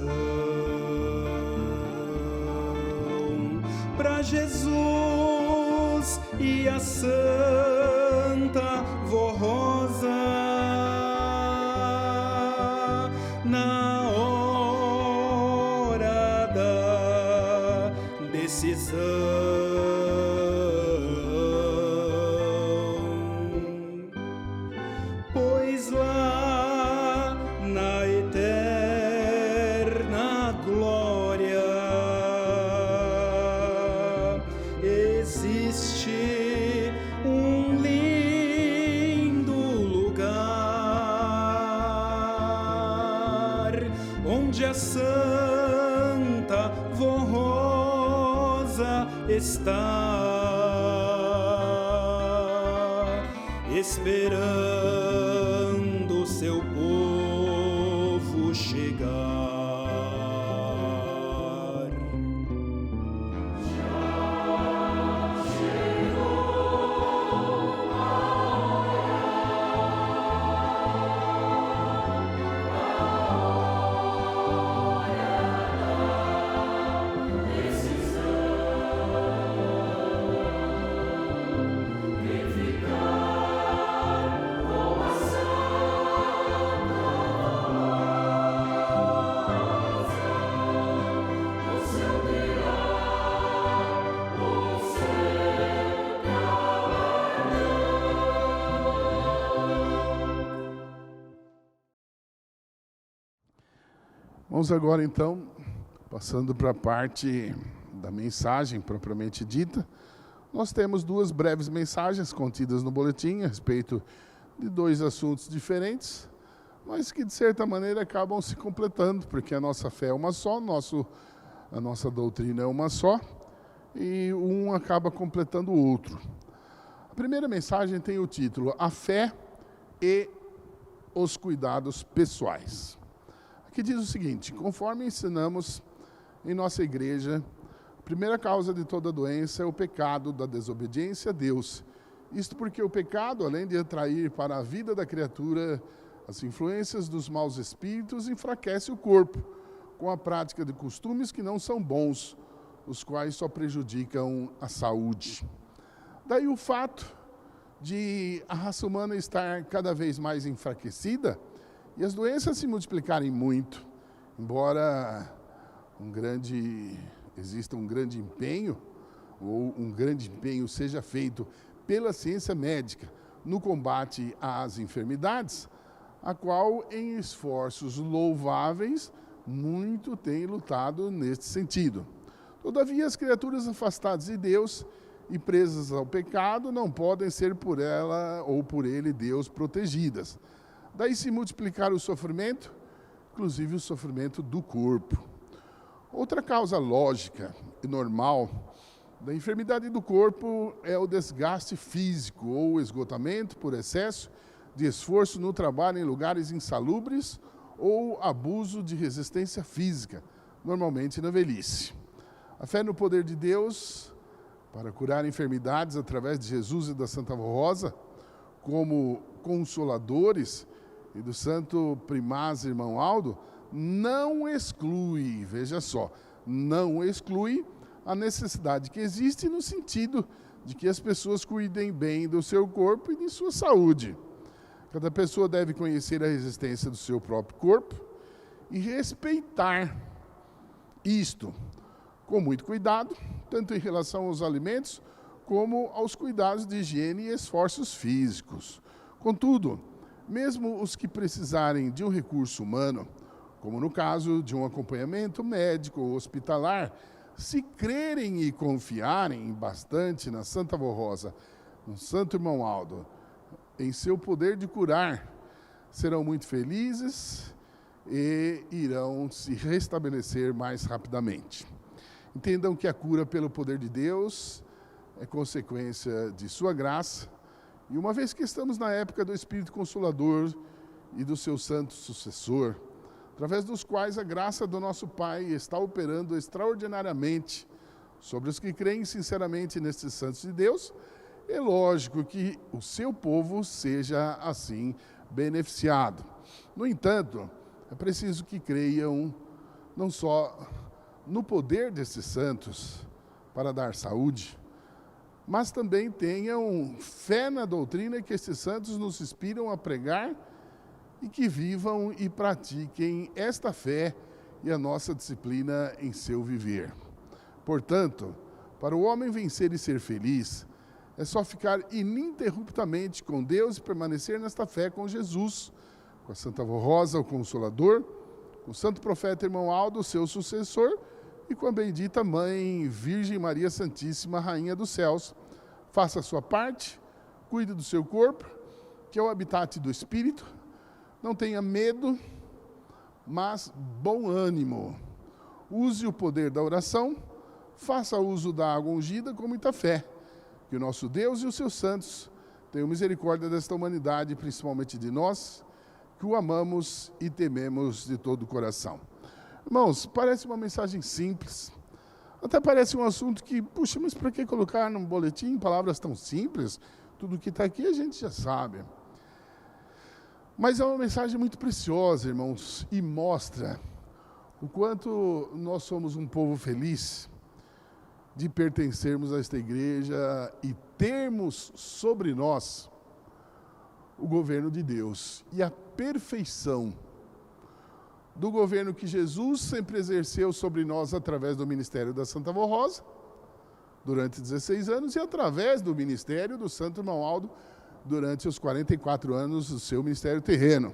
para Jesus e a Santa Vorrosa na hora da decisão. Pois lá na eterna glória existe um lindo lugar onde a Santa Vorrosa está esperando seu povo chegar. Vamos agora, então, passando para a parte da mensagem propriamente dita. Nós temos duas breves mensagens contidas no boletim a respeito de dois assuntos diferentes, mas que, de certa maneira, acabam se completando, porque a nossa fé é uma só, a nossa doutrina é uma só, e um acaba completando o outro. A primeira mensagem tem o título A Fé e os Cuidados Pessoais. Que diz o seguinte: conforme ensinamos em nossa igreja, a primeira causa de toda doença é o pecado da desobediência a Deus. Isto porque o pecado, além de atrair para a vida da criatura as influências dos maus espíritos, enfraquece o corpo, com a prática de costumes que não são bons, os quais só prejudicam a saúde. Daí o fato de a raça humana estar cada vez mais enfraquecida, e as doenças se multiplicarem muito, embora exista um grande empenho, ou um grande empenho seja feito pela ciência médica no combate às enfermidades, a qual, em esforços louváveis, muito tem lutado neste sentido. Todavia, as criaturas afastadas de Deus e presas ao pecado não podem ser por ela ou por ele, Deus, protegidas. Daí se multiplicar o sofrimento, inclusive o sofrimento do corpo. Outra causa lógica e normal da enfermidade do corpo é o desgaste físico ou esgotamento por excesso de esforço no trabalho em lugares insalubres ou abuso de resistência física, normalmente na velhice. A fé no poder de Deus para curar enfermidades através de Jesus e da Santa Vorrosa, como consoladores, e do santo primaz irmão Aldo, não exclui, veja só, não exclui a necessidade que existe no sentido de que as pessoas cuidem bem do seu corpo e de sua saúde. Cada pessoa deve conhecer a resistência do seu próprio corpo e respeitar isto com muito cuidado, tanto em relação aos alimentos como aos cuidados de higiene e esforços físicos. Contudo, mesmo os que precisarem de um recurso humano, como no caso de um acompanhamento médico ou hospitalar, se crerem e confiarem bastante na Santa Vorrosa, no Santo Irmão Aldo, em seu poder de curar, serão muito felizes e irão se restabelecer mais rapidamente. Entendam que a cura pelo poder de Deus é consequência de sua graça, e uma vez que estamos na época do Espírito Consolador e do seu santo sucessor, através dos quais a graça do nosso Pai está operando extraordinariamente sobre os que creem sinceramente nestes santos de Deus. É lógico que o seu povo seja assim beneficiado. No entanto, é preciso que creiam não só no poder desses santos para dar saúde, mas também tenham fé na doutrina que esses santos nos inspiram a pregar e que vivam e pratiquem esta fé e a nossa disciplina em seu viver. Portanto, para o homem vencer e ser feliz, é só ficar ininterruptamente com Deus e permanecer nesta fé com Jesus, com a Santa Avó Rosa, o Consolador, com o Santo Profeta Irmão Aldo, seu sucessor, e com a bendita Mãe Virgem Maria Santíssima, Rainha dos Céus. Faça a sua parte, cuide do seu corpo, que é o habitat do Espírito. Não tenha medo, mas bom ânimo. Use o poder da oração, faça uso da água ungida com muita fé. Que o nosso Deus e os seus santos tenham misericórdia desta humanidade, principalmente de nós, que o amamos e tememos de todo o coração. Irmãos, parece uma mensagem simples, até parece um assunto que, puxa, mas para que colocar num boletim palavras tão simples? Tudo que está aqui a gente já sabe. Mas é uma mensagem muito preciosa, irmãos, e mostra o quanto nós somos um povo feliz de pertencermos a esta igreja e termos sobre nós o governo de Deus e a perfeição do governo que Jesus sempre exerceu sobre nós através do ministério da Santa Avó Rosa, durante 16 anos, e através do ministério do Santo Irmão Aldo, durante os 44 anos do seu ministério terreno.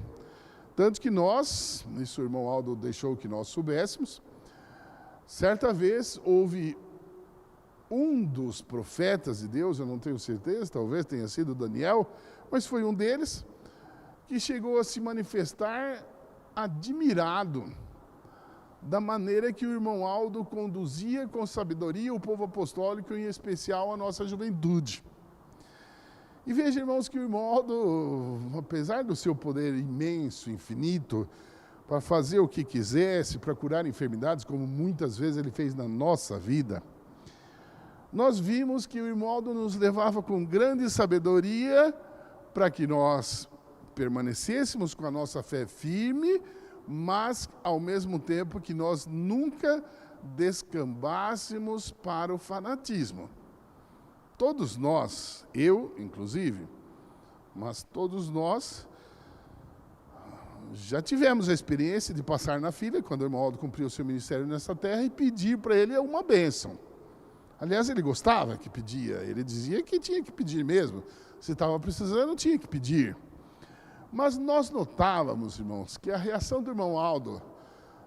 Tanto que nós, isso o Irmão Aldo deixou que nós soubéssemos, certa vez houve um dos profetas de Deus, eu não tenho certeza, talvez tenha sido Daniel, mas foi um deles, que chegou a se manifestar admirado da maneira que o Irmão Aldo conduzia com sabedoria o povo apostólico, em especial a nossa juventude. E veja, irmãos, que o Irmão Aldo, apesar do seu poder imenso, infinito, para fazer o que quisesse, para curar enfermidades, como muitas vezes ele fez na nossa vida, nós vimos que o Irmão Aldo nos levava com grande sabedoria para que nós permanecêssemos com a nossa fé firme, mas ao mesmo tempo que nós nunca descambássemos para o fanatismo. Todos nós, eu inclusive, mas todos nós já tivemos a experiência de passar na fila, quando o Irmão Aldo cumpriu o seu ministério nessa terra, e pedir para ele uma bênção. Aliás, ele gostava que pedia, ele dizia que tinha que pedir mesmo. Se estava precisando, tinha que pedir. Mas nós notávamos, irmãos, que a reação do Irmão Aldo,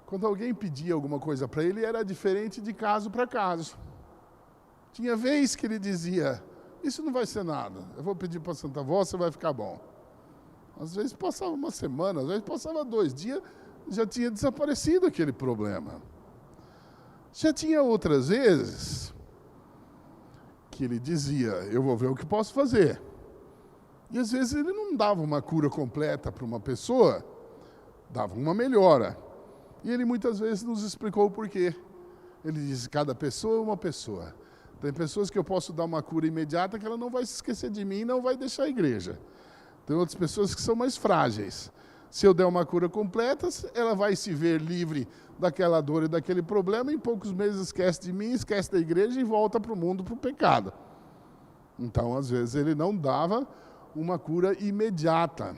quando alguém pedia alguma coisa para ele, era diferente de caso para caso. Tinha vez que ele dizia, isso não vai ser nada, eu vou pedir para a Santa Avó, você vai ficar bom. Às vezes passava uma semana, às vezes passava 2 dias, já tinha desaparecido aquele problema. Já tinha outras vezes que ele dizia, eu vou ver o que posso fazer. E às vezes ele não dava uma cura completa para uma pessoa, dava uma melhora. E ele muitas vezes nos explicou o porquê. Ele disse, cada pessoa é uma pessoa. Tem pessoas que eu posso dar uma cura imediata que ela não vai se esquecer de mim e não vai deixar a igreja. Tem outras pessoas que são mais frágeis. Se eu der uma cura completa, ela vai se ver livre daquela dor e daquele problema, e em poucos meses esquece de mim, esquece da igreja e volta para o mundo, para o pecado. Então, às vezes, ele não dava uma cura imediata.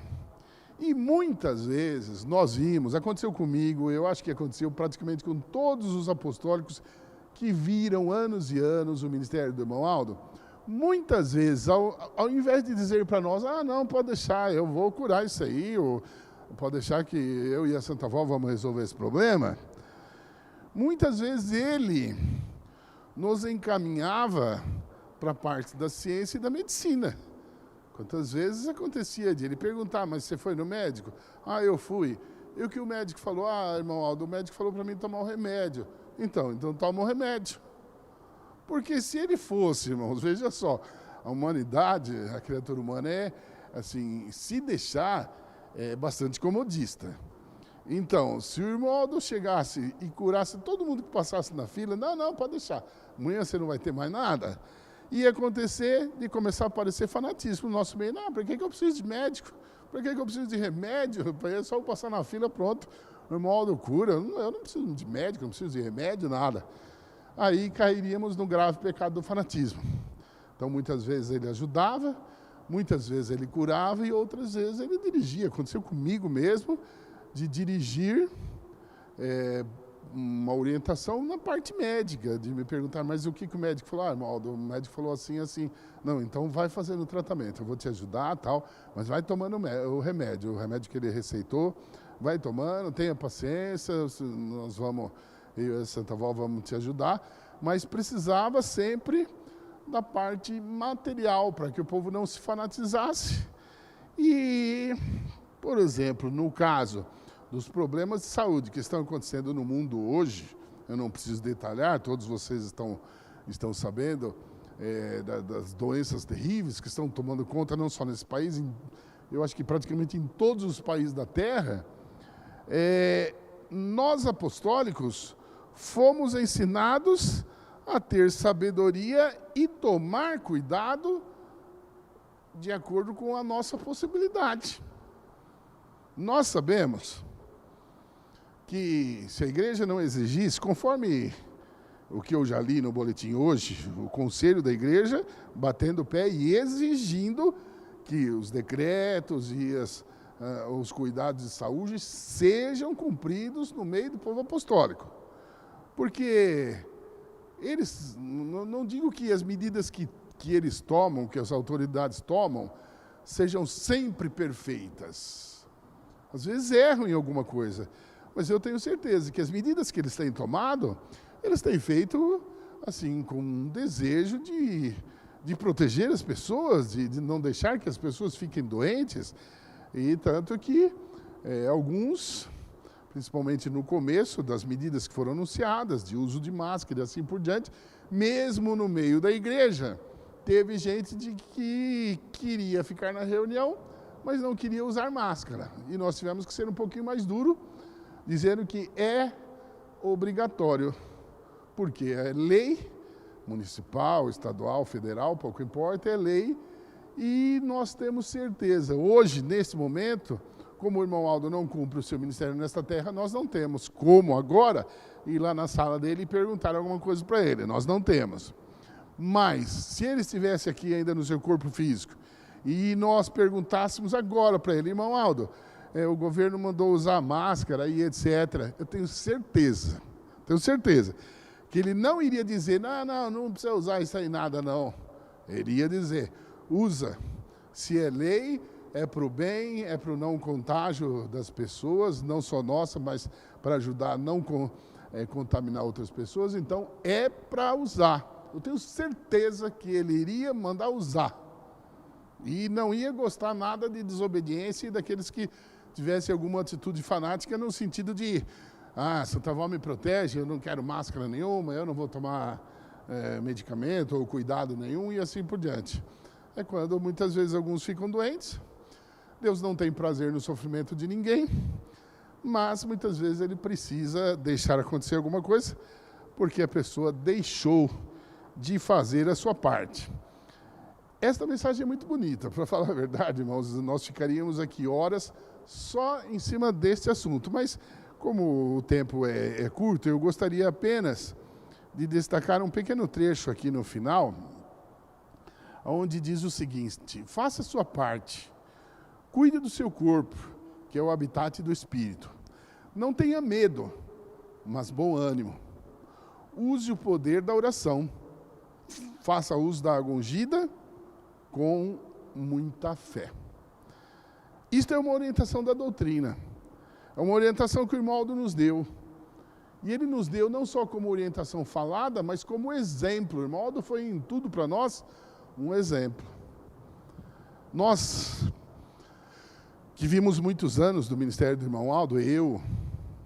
E muitas vezes nós vimos, aconteceu comigo, eu acho que aconteceu praticamente com todos os apostólicos que viram anos e anos o ministério do Irmão Aldo, muitas vezes, ao invés de dizer para nós, não, pode deixar, eu vou curar isso aí, ou pode deixar que eu e a Santa Avó vamos resolver esse problema, muitas vezes ele nos encaminhava para a parte da ciência e da medicina. Quantas vezes acontecia de ele perguntar, mas você foi no médico? Eu fui. E o que o médico falou? Irmão Aldo, o médico falou para mim tomar um remédio. Então toma um remédio. Porque se ele fosse, irmãos, veja só, a humanidade, a criatura humana é, assim, se deixar, é bastante comodista. Então, se o irmão Aldo chegasse e curasse todo mundo que passasse na fila, não, pode deixar, amanhã você não vai ter mais nada, ia acontecer de começar a aparecer fanatismo no nosso meio. Não, para que eu preciso de médico? Para que eu preciso de remédio? É só eu passar na fila, pronto, o irmão Aldo cura. Eu não preciso de médico, não preciso de remédio, nada. Aí cairíamos no grave pecado do fanatismo. Então, muitas vezes ele ajudava, muitas vezes ele curava e outras vezes ele dirigia. Aconteceu comigo mesmo, de dirigir uma orientação na parte médica, de me perguntar, mas o que o médico falou? Irmão Aldo, o médico falou assim, assim. Não, então vai fazendo o tratamento, eu vou te ajudar, tal, mas vai tomando o remédio que ele receitou, vai tomando, tenha paciência, nós vamos, eu e a Santa Vó vamos te ajudar, mas precisava sempre da parte material, para que o povo não se fanatizasse. E, por exemplo, no caso dos problemas de saúde que estão acontecendo no mundo hoje, eu não preciso detalhar, todos vocês estão sabendo das doenças terríveis que estão tomando conta não só nesse país, eu acho que praticamente em todos os países da Terra. Nós apostólicos fomos ensinados a ter sabedoria e tomar cuidado de acordo com a nossa possibilidade. Nós sabemos que se a igreja não exigisse, conforme o que eu já li no boletim hoje, o conselho da igreja batendo o pé e exigindo que os decretos e os cuidados de saúde sejam cumpridos no meio do povo apostólico. Porque eles, não digo que as medidas que eles tomam, que as autoridades tomam, sejam sempre perfeitas. Às vezes erram em alguma coisa. Mas eu tenho certeza que as medidas que eles têm tomado, eles têm feito assim, com um desejo de proteger as pessoas, de não deixar que as pessoas fiquem doentes. E tanto que alguns, principalmente no começo das medidas que foram anunciadas, de uso de máscara e assim por diante, mesmo no meio da igreja, teve gente que queria ficar na reunião, mas não queria usar máscara. E nós tivemos que ser um pouquinho mais duro, dizendo que é obrigatório, porque é lei municipal, estadual, federal, pouco importa, é lei, e nós temos certeza. Hoje, nesse momento, como o irmão Aldo não cumpre o seu ministério nesta terra, nós não temos como agora ir lá na sala dele e perguntar alguma coisa para ele, nós não temos. Mas, se ele estivesse aqui ainda no seu corpo físico, e nós perguntássemos agora para ele, irmão Aldo, o governo mandou usar máscara e etc. Eu tenho certeza que ele não iria dizer, não precisa usar isso aí nada, não. Ele ia dizer, usa. Se é lei, é para o bem, é para o não contágio das pessoas, não só nossa, mas para ajudar a não contaminar outras pessoas, então é para usar. Eu tenho certeza que ele iria mandar usar. E não ia gostar nada de desobediência e daqueles que tivessem alguma atitude fanática no sentido de Santa Vó me protege, eu não quero máscara nenhuma, eu não vou tomar medicamento ou cuidado nenhum e assim por diante. É quando muitas vezes alguns ficam doentes, Deus não tem prazer no sofrimento de ninguém, mas muitas vezes ele precisa deixar acontecer alguma coisa, porque a pessoa deixou de fazer a sua parte. Esta mensagem é muito bonita, para falar a verdade, irmãos, nós ficaríamos aqui horas só em cima deste assunto, mas como o tempo é curto, eu gostaria apenas de destacar um pequeno trecho aqui no final, onde diz o seguinte: faça a sua parte, cuide do seu corpo, que é o habitat do Espírito. Não tenha medo, mas bom ânimo. Use o poder da oração. Faça uso da água ungida com muita fé. Isto é uma orientação da doutrina. É uma orientação que o irmão Aldo nos deu. E ele nos deu não só como orientação falada, mas como exemplo. O irmão Aldo foi em tudo para nós um exemplo. Nós, que vimos muitos anos do ministério do irmão Aldo, eu,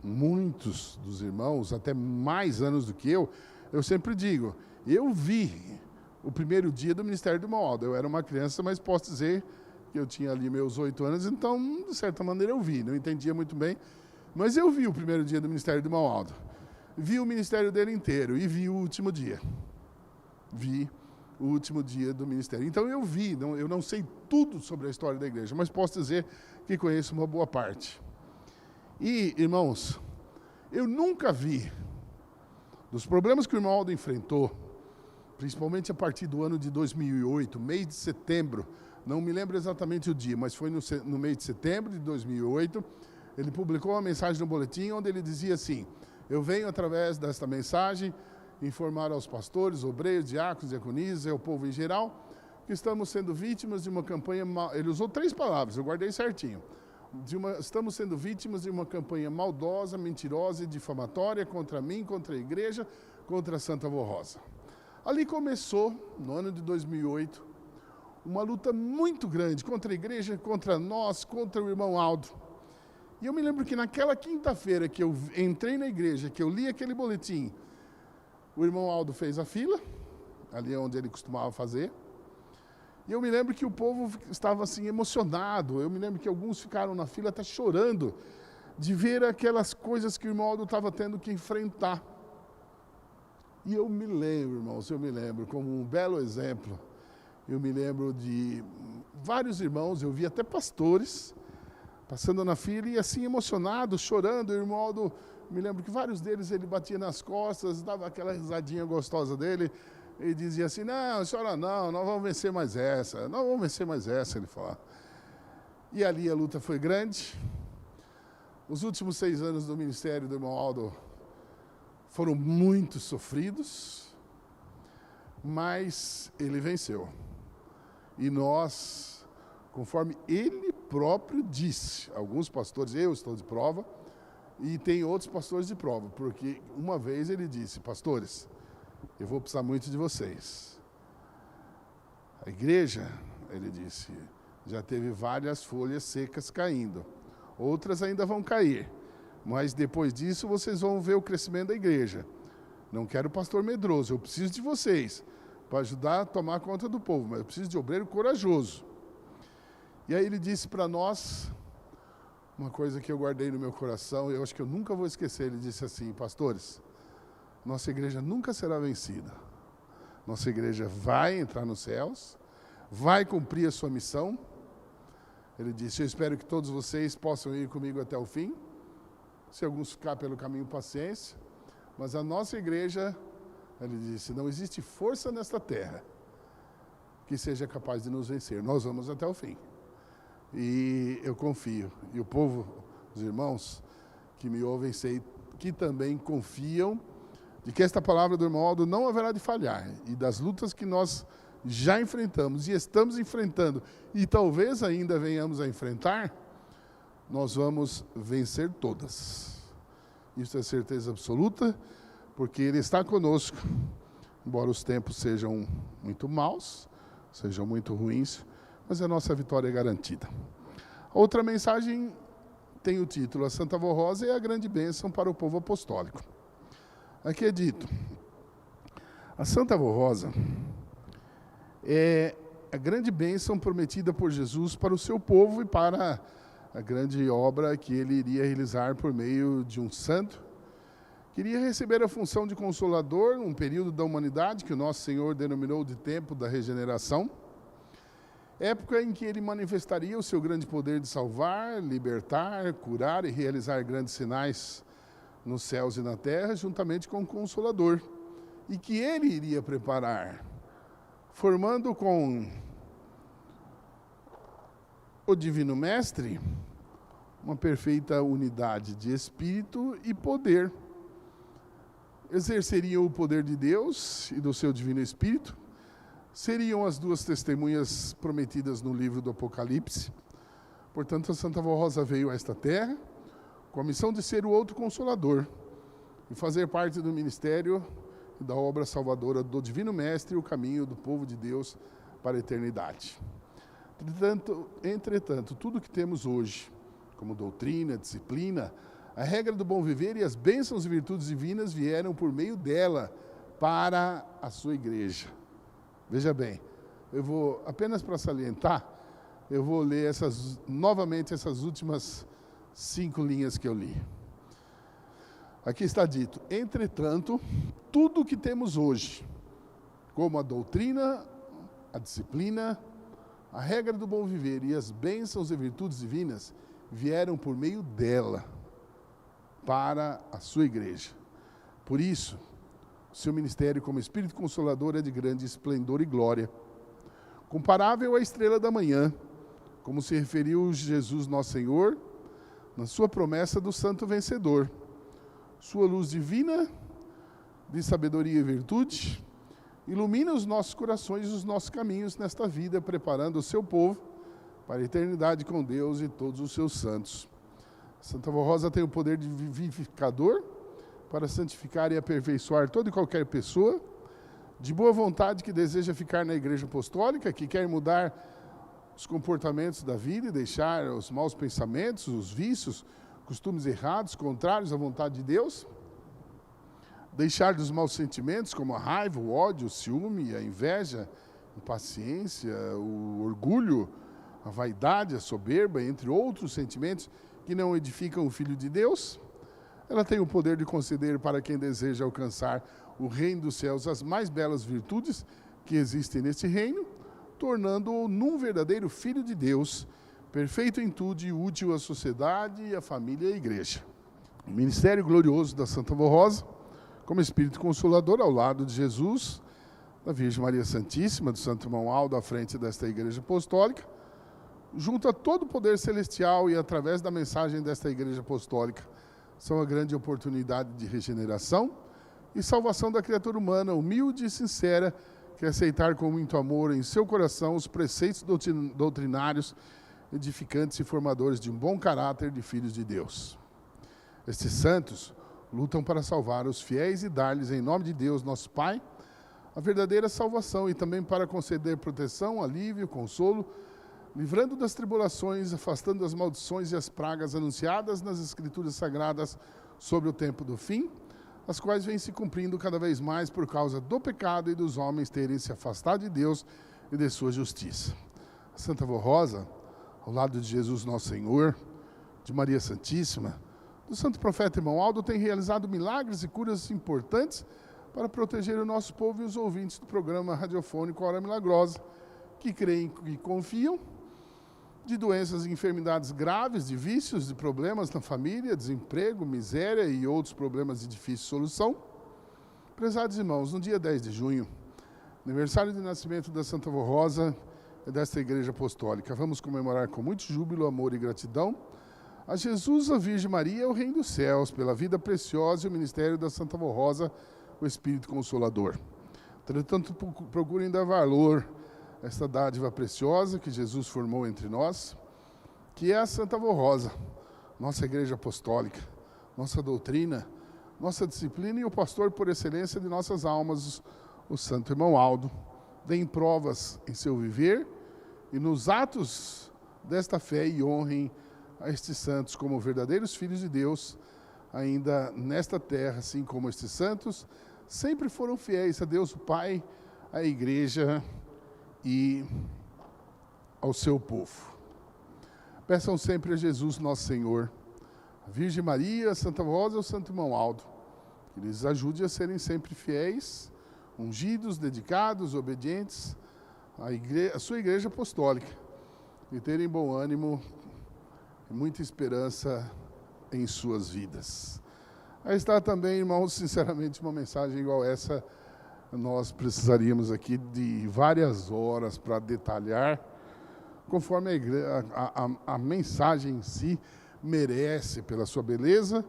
muitos dos irmãos, até mais anos do que eu sempre digo, eu vi o primeiro dia do ministério do irmão Aldo. Eu era uma criança, mas posso dizer que eu tinha ali meus 8 anos, então, de certa maneira, eu vi. Não entendia muito bem, Mas eu vi o primeiro dia do ministério do irmão Aldo. Vi o ministério dele inteiro e vi o último dia. Vi o último dia do ministério. Então eu vi, eu não sei tudo sobre a história da igreja, mas posso dizer que conheço uma boa parte. E, irmãos, eu nunca vi, dos problemas que o irmão Aldo enfrentou, principalmente a partir do ano de 2008, mês de setembro, não me lembro exatamente o dia, mas foi no mês de setembro de 2008, ele publicou uma mensagem no boletim onde ele dizia assim: eu venho através desta mensagem informar aos pastores, obreiros, diáconos, diaconisas e ao povo em geral que estamos sendo vítimas de uma campanha, ele usou 3 palavras, eu guardei certinho, estamos sendo vítimas de uma campanha maldosa, mentirosa e difamatória contra mim, contra a igreja, contra a Santa Avó Rosa. Ali começou, no ano de 2008, uma luta muito grande contra a igreja, contra nós, contra o irmão Aldo. E eu me lembro que naquela quinta-feira que eu entrei na igreja, que eu li aquele boletim, o irmão Aldo fez a fila, ali onde ele costumava fazer. E eu me lembro que o povo estava assim emocionado. Eu me lembro que alguns ficaram na fila até chorando de ver aquelas coisas que o irmão Aldo estava tendo que enfrentar. E eu me lembro, irmãos, como um belo exemplo, eu me lembro de vários irmãos, eu vi até pastores passando na fila e assim emocionados, chorando. O irmão Aldo, me lembro que vários deles ele batia nas costas, dava aquela risadinha gostosa dele e dizia assim: não, chora não, nós vamos vencer mais essa, ele falava. E ali a luta foi grande. Os últimos 6 anos do ministério do irmão Aldo foram muito sofridos, mas ele venceu. E nós, conforme ele próprio disse, alguns pastores, eu estou de prova, e tem outros pastores de prova, porque uma vez ele disse: pastores, eu vou precisar muito de vocês. A igreja, ele disse, já teve várias folhas secas caindo, outras ainda vão cair, mas depois disso vocês vão ver o crescimento da igreja. Não quero pastor medroso, eu preciso de vocês para ajudar a tomar conta do povo, mas eu preciso de obreiro corajoso. E aí ele disse para nós uma coisa que eu guardei no meu coração, e eu acho que eu nunca vou esquecer. Ele disse assim: pastores, nossa igreja nunca será vencida. Nossa igreja vai entrar nos céus, vai cumprir a sua missão. Ele disse: eu espero que todos vocês possam ir comigo até o fim. Se alguns ficar pelo caminho, paciência. Mas a nossa igreja, ele disse, não existe força nesta terra que seja capaz de nos vencer. Nós vamos até o fim. E eu confio. E o povo, os irmãos que me ouvem, sei que também confiam de que esta palavra do irmão Aldo não haverá de falhar. E das lutas que nós já enfrentamos e estamos enfrentando, e talvez ainda venhamos a enfrentar, nós vamos vencer todas. Isso é certeza absoluta, porque Ele está conosco, embora os tempos sejam muito maus, sejam muito ruins, mas a nossa vitória é garantida. A outra mensagem tem o título: A Santa Avó Rosa é a grande bênção para o povo apostólico. Aqui é dito: a Santa Avó Rosa é a grande bênção prometida por Jesus para o seu povo e para a grande obra que ele iria realizar por meio de um santo. Queria receber a função de consolador num período da humanidade que o nosso Senhor denominou de tempo da regeneração, época em que ele manifestaria o seu grande poder de salvar, libertar, curar e realizar grandes sinais nos céus e na terra, juntamente com o Consolador, e que ele iria preparar, formando com o Divino Mestre uma perfeita unidade de espírito e poder. Exerceriam o poder de Deus e do seu Divino Espírito, seriam as duas testemunhas prometidas no livro do Apocalipse. Portanto, a Santa Avó Rosa veio a esta terra com a missão de ser o outro Consolador e fazer parte do ministério e da obra salvadora do Divino Mestre e o caminho do povo de Deus para a eternidade. Entretanto, tudo que temos hoje, como doutrina, disciplina, a regra do bom viver e as bênçãos e virtudes divinas vieram por meio dela para a sua igreja. Veja bem, eu vou, apenas para salientar, eu vou ler novamente essas últimas 5 linhas que eu li. Aqui está dito: entretanto, tudo o que temos hoje, como a doutrina, a disciplina, a regra do bom viver e as bênçãos e virtudes divinas, vieram por meio dela para a sua igreja. Por isso, o seu ministério como Espírito Consolador é de grande esplendor e glória, comparável à estrela da manhã, como se referiu Jesus nosso Senhor, na sua promessa do santo vencedor. Sua luz divina, de sabedoria e virtude, ilumina os nossos corações e os nossos caminhos nesta vida, preparando o seu povo para a eternidade com Deus e todos os seus santos. Santa Avó Rosa tem o poder de vivificador para santificar e aperfeiçoar toda e qualquer pessoa de boa vontade que deseja ficar na Igreja Apostólica, que quer mudar os comportamentos da vida e deixar os maus pensamentos, os vícios, costumes errados, contrários à vontade de Deus, deixar dos maus sentimentos como a raiva, o ódio, o ciúme, a inveja, a impaciência, o orgulho, a vaidade, a soberba, entre outros sentimentos que não edificam o Filho de Deus. Ela tem o poder de conceder para quem deseja alcançar o reino dos céus as mais belas virtudes que existem neste reino, tornando-o num verdadeiro Filho de Deus, perfeito em tudo e útil à sociedade, à família e à igreja. O ministério glorioso da Santa Avó Rosa, como Espírito Consolador ao lado de Jesus, da Virgem Maria Santíssima, do Santo Irmão Aldo à frente desta Igreja Apostólica, junto a todo o poder celestial e através da mensagem desta Igreja Apostólica, são a grande oportunidade de regeneração e salvação da criatura humana, humilde e sincera, que aceitar com muito amor em seu coração os preceitos doutrinários, edificantes e formadores de um bom caráter de filhos de Deus. Estes santos lutam para salvar os fiéis e dar-lhes, em nome de Deus, nosso Pai, a verdadeira salvação e também para conceder proteção, alívio, consolo, livrando das tribulações, afastando as maldições e as pragas anunciadas nas Escrituras Sagradas sobre o tempo do fim, as quais vêm se cumprindo cada vez mais por causa do pecado e dos homens terem se afastado de Deus e de sua justiça. A Santa Avó Rosa, ao lado de Jesus Nosso Senhor, de Maria Santíssima, do Santo Profeta Irmão Aldo, tem realizado milagres e curas importantes para proteger o nosso povo e os ouvintes do programa radiofônico Hora Milagrosa, que creem e confiam, de doenças e enfermidades graves, de vícios, de problemas na família, desemprego, miséria e outros problemas de difícil solução. Prezados irmãos, no dia 10 de junho, aniversário de nascimento da Santa Avó Rosa e desta Igreja Apostólica, vamos comemorar com muito júbilo, amor e gratidão a Jesus, a Virgem Maria, o Reino dos Céus, pela vida preciosa e o ministério da Santa Avó Rosa, o Espírito Consolador. Entretanto, procurem dar valor esta dádiva preciosa que Jesus formou entre nós, que é a Santa Avó Rosa, nossa Igreja Apostólica, nossa doutrina, nossa disciplina e o pastor por excelência de nossas almas, o Santo Irmão Aldo. Deem provas em seu viver e nos atos desta fé e honrem a estes santos como verdadeiros filhos de Deus, ainda nesta terra, assim como estes santos sempre foram fiéis a Deus o Pai, à Igreja e ao seu povo. Peçam sempre a Jesus Nosso Senhor, a Virgem Maria, a Santa Avó Rosa e o Santo Irmão Aldo, que lhes ajude a serem sempre fiéis, ungidos, dedicados, obedientes à sua Igreja Apostólica e terem bom ânimo e muita esperança em suas vidas. Aí está também, irmãos, sinceramente, uma mensagem igual essa, nós precisaríamos aqui de várias horas para detalhar, conforme a mensagem em si merece, pela sua beleza,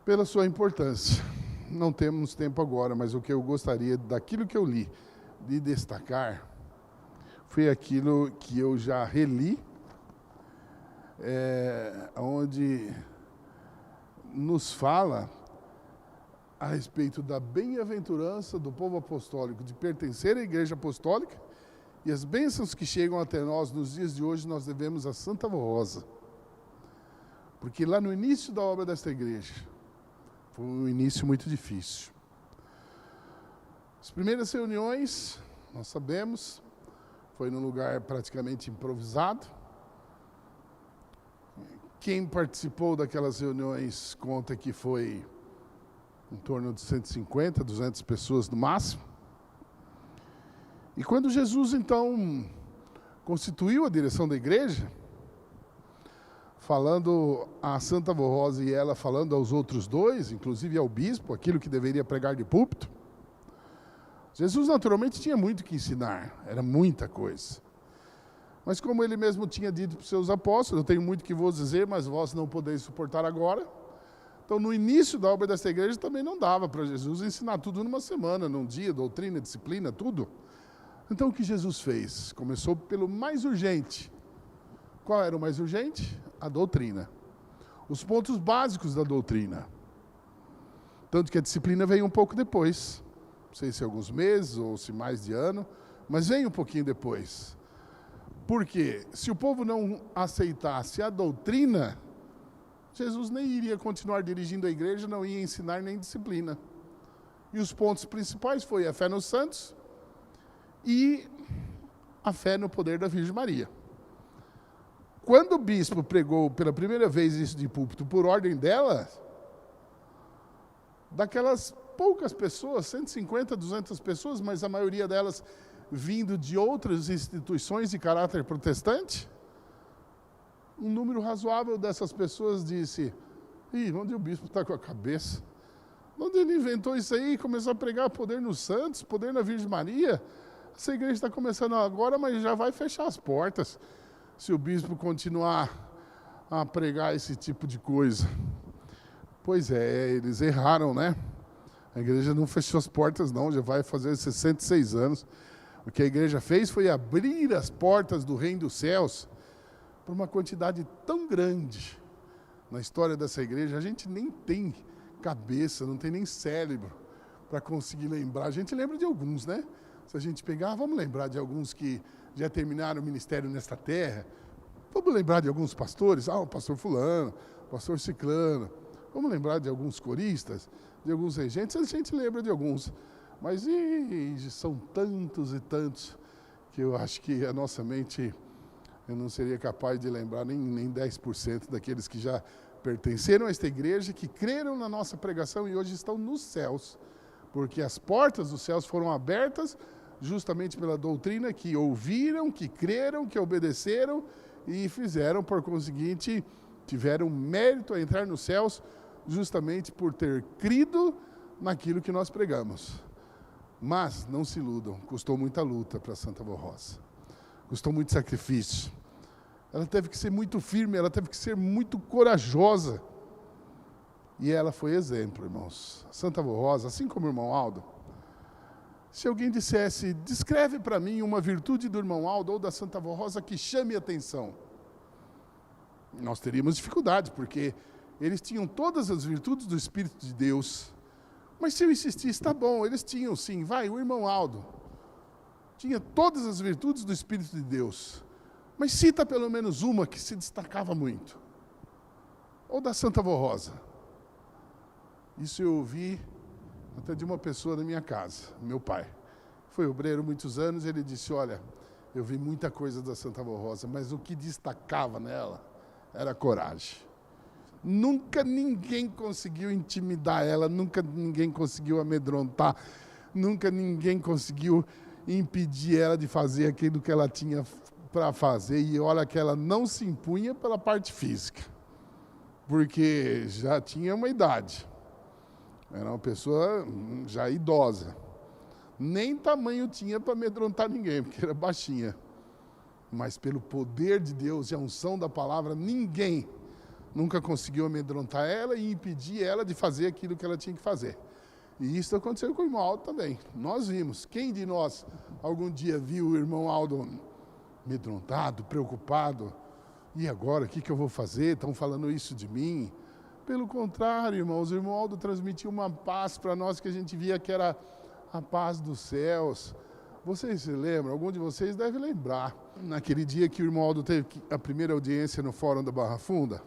pela sua importância. Não temos tempo agora, mas o que eu gostaria, daquilo que eu li, de destacar, foi aquilo que eu já reli, onde nos fala a respeito da bem-aventurança do povo apostólico, de pertencer à Igreja Apostólica, e as bênçãos que chegam até nós nos dias de hoje, nós devemos a Santa Avó Rosa. Porque lá no início da obra desta igreja, foi um início muito difícil. As primeiras reuniões, nós sabemos, foi num lugar praticamente improvisado, Quem participou daquelas reuniões conta que foi em torno de 150, 200 pessoas no máximo. E quando Jesus, então, constituiu a direção da igreja, falando a Santa Avó Rosa e ela falando aos outros dois, inclusive ao bispo, aquilo que deveria pregar de púlpito, Jesus naturalmente tinha muito que ensinar, era muita coisa. Mas como ele mesmo tinha dito para os seus apóstolos, eu tenho muito que vos dizer, mas vós não podeis suportar agora. Então, no início da obra dessa igreja, também não dava para Jesus ensinar tudo numa semana, num dia, doutrina, disciplina, tudo. Então, o que Jesus fez? Começou pelo mais urgente. Qual era o mais urgente? A doutrina. Os pontos básicos da doutrina. Tanto que a disciplina veio um pouco depois. Não sei se alguns meses ou se mais de ano, mas veio um pouquinho depois. Porque se o povo não aceitasse a doutrina, Jesus nem iria continuar dirigindo a igreja, não ia ensinar nem disciplina. E os pontos principais foi a fé nos santos e a fé no poder da Virgem Maria. Quando o bispo pregou pela primeira vez isso de púlpito por ordem dela, daquelas poucas pessoas, 150, 200 pessoas, mas a maioria delas vindo de outras instituições de caráter protestante, um número razoável dessas pessoas disse: onde o bispo está com a cabeça? Onde ele inventou isso aí e começou a pregar poder nos santos, poder na Virgem Maria? Essa igreja está começando agora, mas já vai fechar as portas se o bispo continuar a pregar esse tipo de coisa. Pois é, eles erraram, né? A igreja não fechou as portas não, já vai fazer 66 anos. O que a igreja fez foi abrir as portas do reino dos céus para uma quantidade tão grande. Na história dessa igreja, a gente nem tem cabeça, não tem nem cérebro para conseguir lembrar. A gente lembra de alguns, né? Se a gente pegar, vamos lembrar de alguns que já terminaram o ministério nesta terra. Vamos lembrar de alguns pastores, o pastor fulano, o pastor ciclano. Vamos lembrar de alguns coristas, de alguns regentes, a gente lembra de alguns. Mas são tantos e tantos que eu acho que a nossa mente, eu não seria capaz de lembrar nem 10% daqueles que já pertenceram a esta igreja, que creram na nossa pregação e hoje estão nos céus. Porque as portas dos céus foram abertas justamente pela doutrina que ouviram, que creram, que obedeceram e fizeram, por conseguinte, tiveram mérito a entrar nos céus justamente por ter crido naquilo que nós pregamos. Mas não se iludam, custou muita luta para Santa Avó Rosa. Custou muito sacrifício. Ela teve que ser muito firme, ela teve que ser muito corajosa. E ela foi exemplo, irmãos. Santa Avó Rosa, assim como o irmão Aldo, se alguém dissesse, descreve para mim uma virtude do irmão Aldo ou da Santa Avó Rosa que chame a atenção, nós teríamos dificuldade, porque eles tinham todas as virtudes do Espírito de Deus. Mas se eu insistisse, tá bom, eles tinham sim, o irmão Aldo tinha todas as virtudes do Espírito de Deus, mas cita pelo menos uma que se destacava muito. Ou da Santa Avó Rosa. Isso eu ouvi até de uma pessoa da minha casa, meu pai. Foi obreiro muitos anos, ele disse, olha, eu vi muita coisa da Santa Avó Rosa, mas o que destacava nela era a coragem. Nunca ninguém conseguiu intimidar ela, nunca ninguém conseguiu amedrontar, nunca ninguém conseguiu impedir ela de fazer aquilo que ela tinha para fazer. E olha que ela não se impunha pela parte física, porque já tinha uma idade. Era uma pessoa já idosa. Nem tamanho tinha para amedrontar ninguém, porque era baixinha. Mas pelo poder de Deus e a unção da palavra, ninguém nunca conseguiu amedrontar ela e impedir ela de fazer aquilo que ela tinha que fazer. E isso aconteceu com o irmão Aldo também. Nós vimos. Quem de nós algum dia viu o irmão Aldo amedrontado, preocupado? E agora, o que eu vou fazer? Estão falando isso de mim? Pelo contrário, irmãos, o irmão Aldo transmitiu uma paz para nós que a gente via que era a paz dos céus. Vocês se lembram? Algum de vocês deve lembrar. Naquele dia que o irmão Aldo teve a primeira audiência no Fórum da Barra Funda,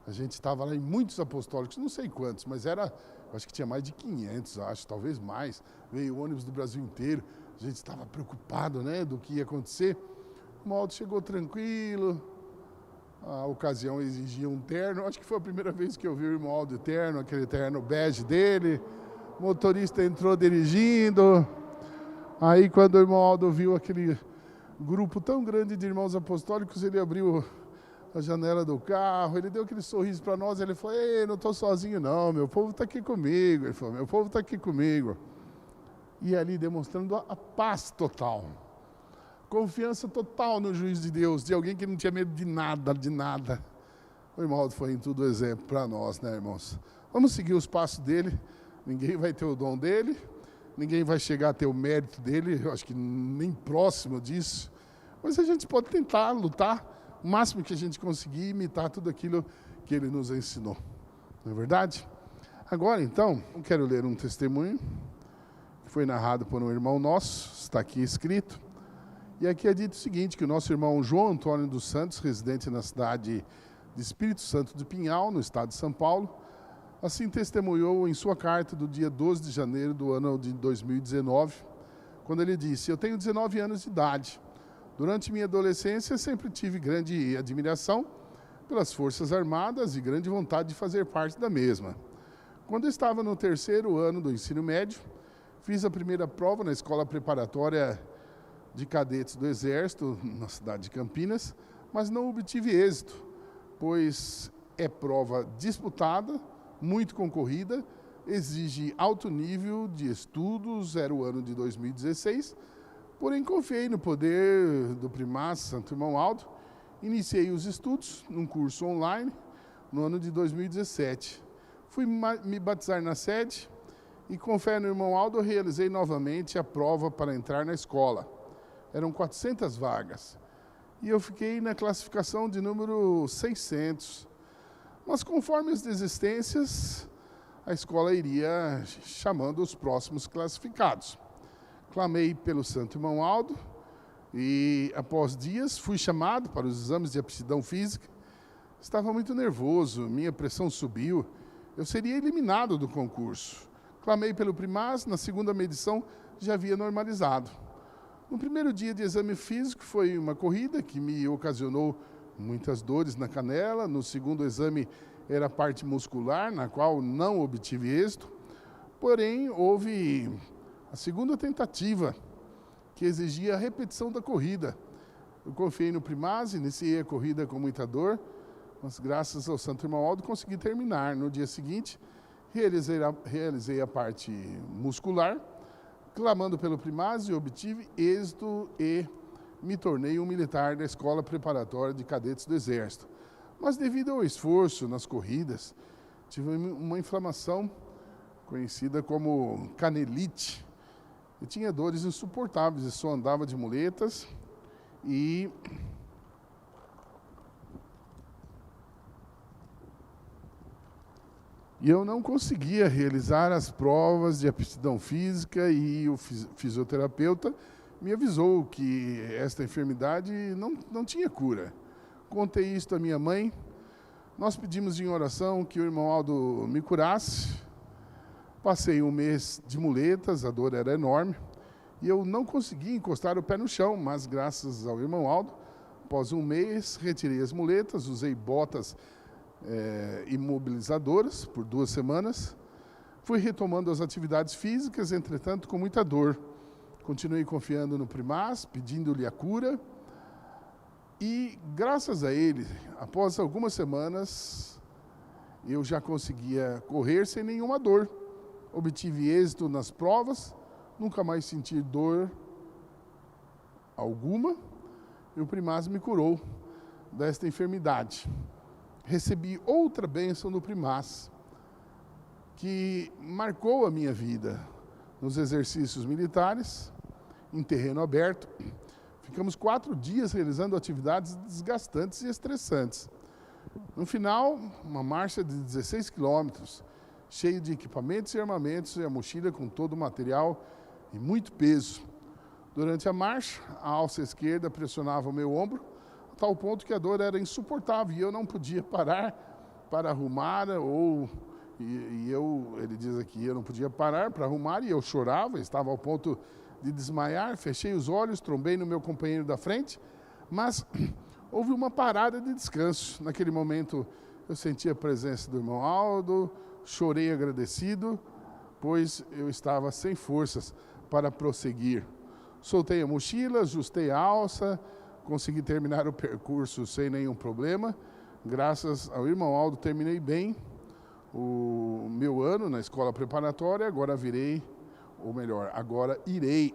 a gente estava lá em muitos apostólicos, não sei quantos, mas acho que tinha mais de 500, talvez mais. Veio o ônibus do Brasil inteiro, a gente estava preocupado, né, do que ia acontecer. O irmão Aldo chegou tranquilo, A ocasião exigia um terno. Acho que foi a primeira vez que eu vi o irmão Aldo de terno, aquele terno bege dele. O motorista entrou dirigindo. Aí, quando o irmão Aldo viu aquele grupo tão grande de irmãos apostólicos, ele abriu a janela do carro, ele deu aquele sorriso para nós, ele falou: ei, não estou sozinho não, meu povo está aqui comigo. Ele falou: meu povo está aqui comigo. E ali demonstrando a paz total. Confiança total no juiz de Deus, de alguém que não tinha medo de nada, de nada. O irmão Aldo foi em tudo exemplo para nós, né, irmãos? Vamos seguir os passos dele. Ninguém vai ter o dom dele, ninguém vai chegar a ter o mérito dele, eu acho que nem próximo disso. Mas a gente pode tentar lutar o máximo que a gente conseguir, imitar tudo aquilo que ele nos ensinou. Não é verdade? Agora, então, eu quero ler um testemunho que foi narrado por um irmão nosso, está aqui escrito. E aqui é dito o seguinte, que o nosso irmão João Antônio dos Santos, residente na cidade de Espírito Santo de Pinhal, no estado de São Paulo, assim testemunhou em sua carta do dia 12 de janeiro do ano de 2019, quando ele disse: eu tenho 19 anos de idade. Durante minha adolescência, sempre tive grande admiração pelas Forças Armadas e grande vontade de fazer parte da mesma. Quando eu estava no 3º ano do ensino médio, fiz a primeira prova na escola preparatória de cadetes do Exército, na cidade de Campinas, mas não obtive êxito, pois é prova disputada, muito concorrida, exige alto nível de estudos, era o ano de 2016, porém confiei no poder do primaz Santo Irmão Aldo, iniciei os estudos num curso online no ano de 2017. Fui me batizar na sede e com fé no Irmão Aldo realizei novamente a prova para entrar na escola. Eram 400 vagas e eu fiquei na classificação de número 600. Mas conforme as desistências, a escola iria chamando os próximos classificados. Clamei pelo Santo Irmão Aldo e, após dias, fui chamado para os exames de aptidão física. Estava muito nervoso, minha pressão subiu, eu seria eliminado do concurso. Clamei pelo primaz, na segunda medição já havia normalizado. No primeiro dia de exame físico foi uma corrida que me ocasionou muitas dores na canela. No segundo exame era a parte muscular, na qual não obtive êxito. Porém, houve a segunda tentativa, que exigia a repetição da corrida. Eu confiei no primaz, iniciei a corrida com muita dor, mas graças ao Santo Irmão Aldo consegui terminar. No dia seguinte, realizei a parte muscular, clamando pelo primaz e obtive êxito e me tornei um militar da Escola Preparatória de Cadetes do Exército. Mas devido ao esforço nas corridas, tive uma inflamação conhecida como canelite. Eu tinha dores insuportáveis e só andava de muletas e eu não conseguia realizar as provas de aptidão física e o fisioterapeuta me avisou que esta enfermidade não tinha cura. Contei isto à minha mãe, nós pedimos em oração que o irmão Aldo me curasse. Passei um mês de muletas, a dor era enorme, e eu não conseguia encostar o pé no chão, mas graças ao irmão Aldo, após um mês, retirei as muletas, usei botas imobilizadoras por 2 semanas, fui retomando as atividades físicas, entretanto com muita dor. Continuei confiando no primaz, pedindo-lhe a cura, e graças a ele, após algumas semanas, eu já conseguia correr sem nenhuma dor. Obtive êxito nas provas, nunca mais senti dor alguma, e o primaz me curou desta enfermidade. Recebi outra bênção do primaz, que marcou a minha vida nos exercícios militares, em terreno aberto. Ficamos 4 dias realizando atividades desgastantes e estressantes. No final, uma marcha de 16 quilômetros, cheio de equipamentos e armamentos, e a mochila com todo o material e muito peso. Durante a marcha, a alça esquerda pressionava o meu ombro, a tal ponto que a dor era insuportável e eu não podia parar para arrumar, ele diz aqui, eu não podia parar para arrumar e eu chorava, estava ao ponto de desmaiar. Fechei os olhos, trombei no meu companheiro da frente, mas houve uma parada de descanso. Naquele momento, eu senti a presença do irmão Aldo, chorei agradecido, pois eu estava sem forças para prosseguir. Soltei a mochila, ajustei a alça, consegui terminar o percurso sem nenhum problema. Graças ao irmão Aldo, terminei bem o meu ano na escola preparatória. Agora irei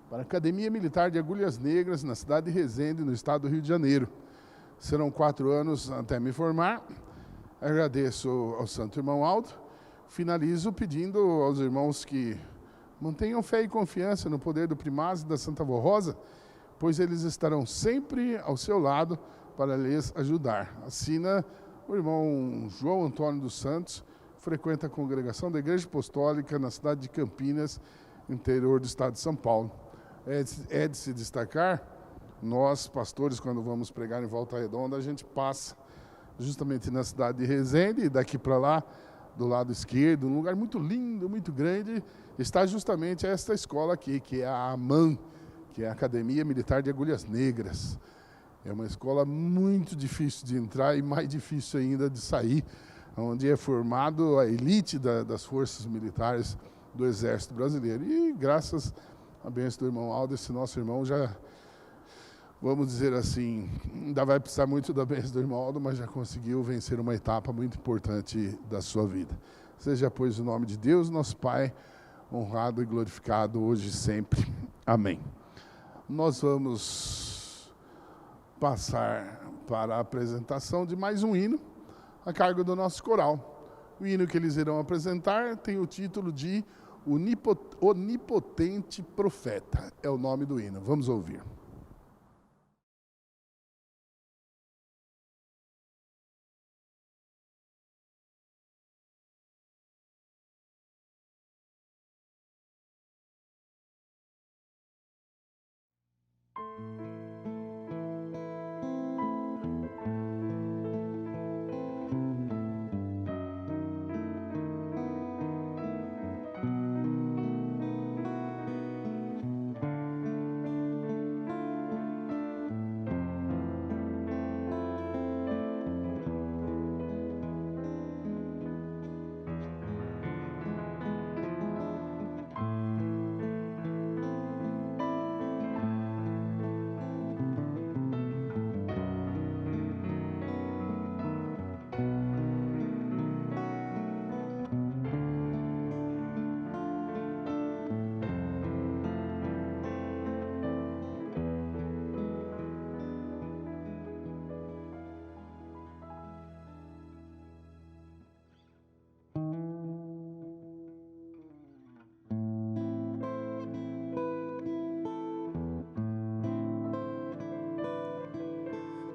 para a Academia Militar de Agulhas Negras, na cidade de Resende, no estado do Rio de Janeiro. Serão 4 anos até me formar. Agradeço ao santo irmão Aldo. Finalizo pedindo aos irmãos que mantenham fé e confiança no poder do primaz e da Santa Vó Rosa, pois eles estarão sempre ao seu lado para lhes ajudar. Assina o irmão João Antônio dos Santos, frequenta a congregação da Igreja Apostólica na cidade de Campinas, interior do estado de São Paulo. É de se destacar, nós, pastores, quando vamos pregar em Volta Redonda, a gente passa justamente na cidade de Resende, e daqui para lá, do lado esquerdo, um lugar muito lindo, muito grande, está justamente esta escola aqui, que é a AMAN, que é a Academia Militar de Agulhas Negras. É uma escola muito difícil de entrar e mais difícil ainda de sair, onde é formado a elite das forças militares do Exército Brasileiro. E graças à bênção do irmão Aldo, esse nosso irmão já, vamos dizer assim, ainda vai precisar muito da bênção do irmão Aldo, mas já conseguiu vencer uma etapa muito importante da sua vida. Seja, pois, o nome de Deus, nosso Pai, honrado e glorificado hoje e sempre. Amém. Nós vamos passar para a apresentação de mais um hino, a cargo do nosso coral. O hino que eles irão apresentar tem o título de Onipotente Profeta. É o nome do hino. Vamos ouvir.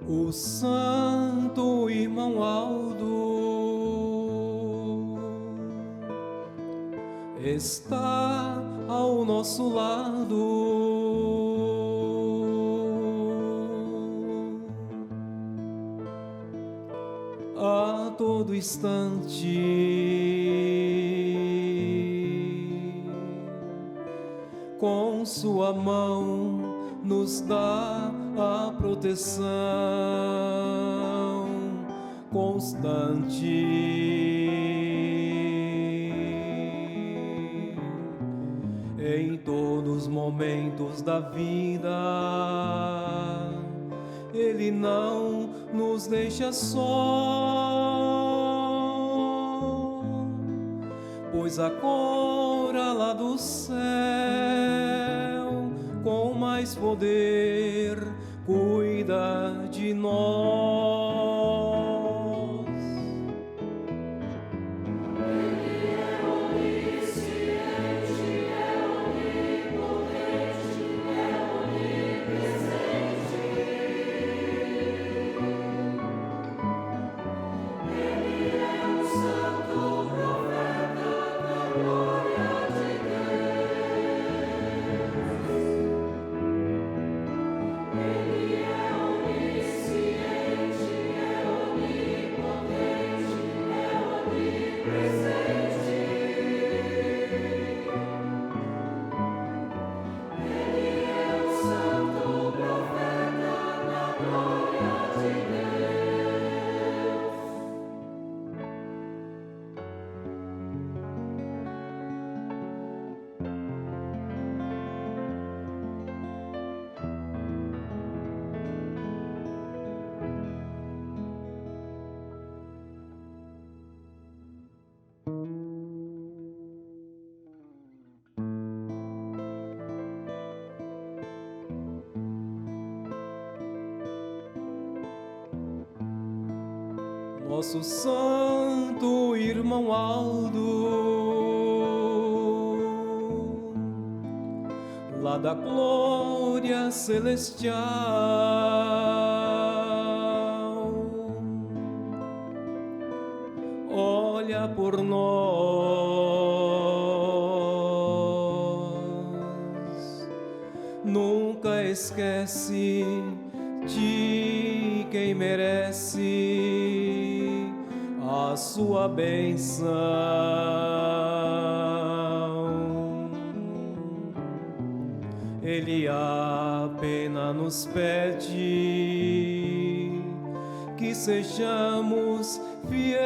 O santo irmão Aldo está ao nosso lado. A todo instante com sua mão nos dá a proteção constante. Em todos os momentos da vida, Ele não nos deixa só, pois agora lá do céu, com mais poder, cuida de nós. Ele é onisciente, é onipotente, é onipresente. Ele é um santo profeta da glória de Deus. Ele é onisciente. nosso santo irmão Aldo, lá da glória celestial, olha por nós, nunca esquece de quem merece a sua bênção. Ele apenas nos pede que sejamos fiéis,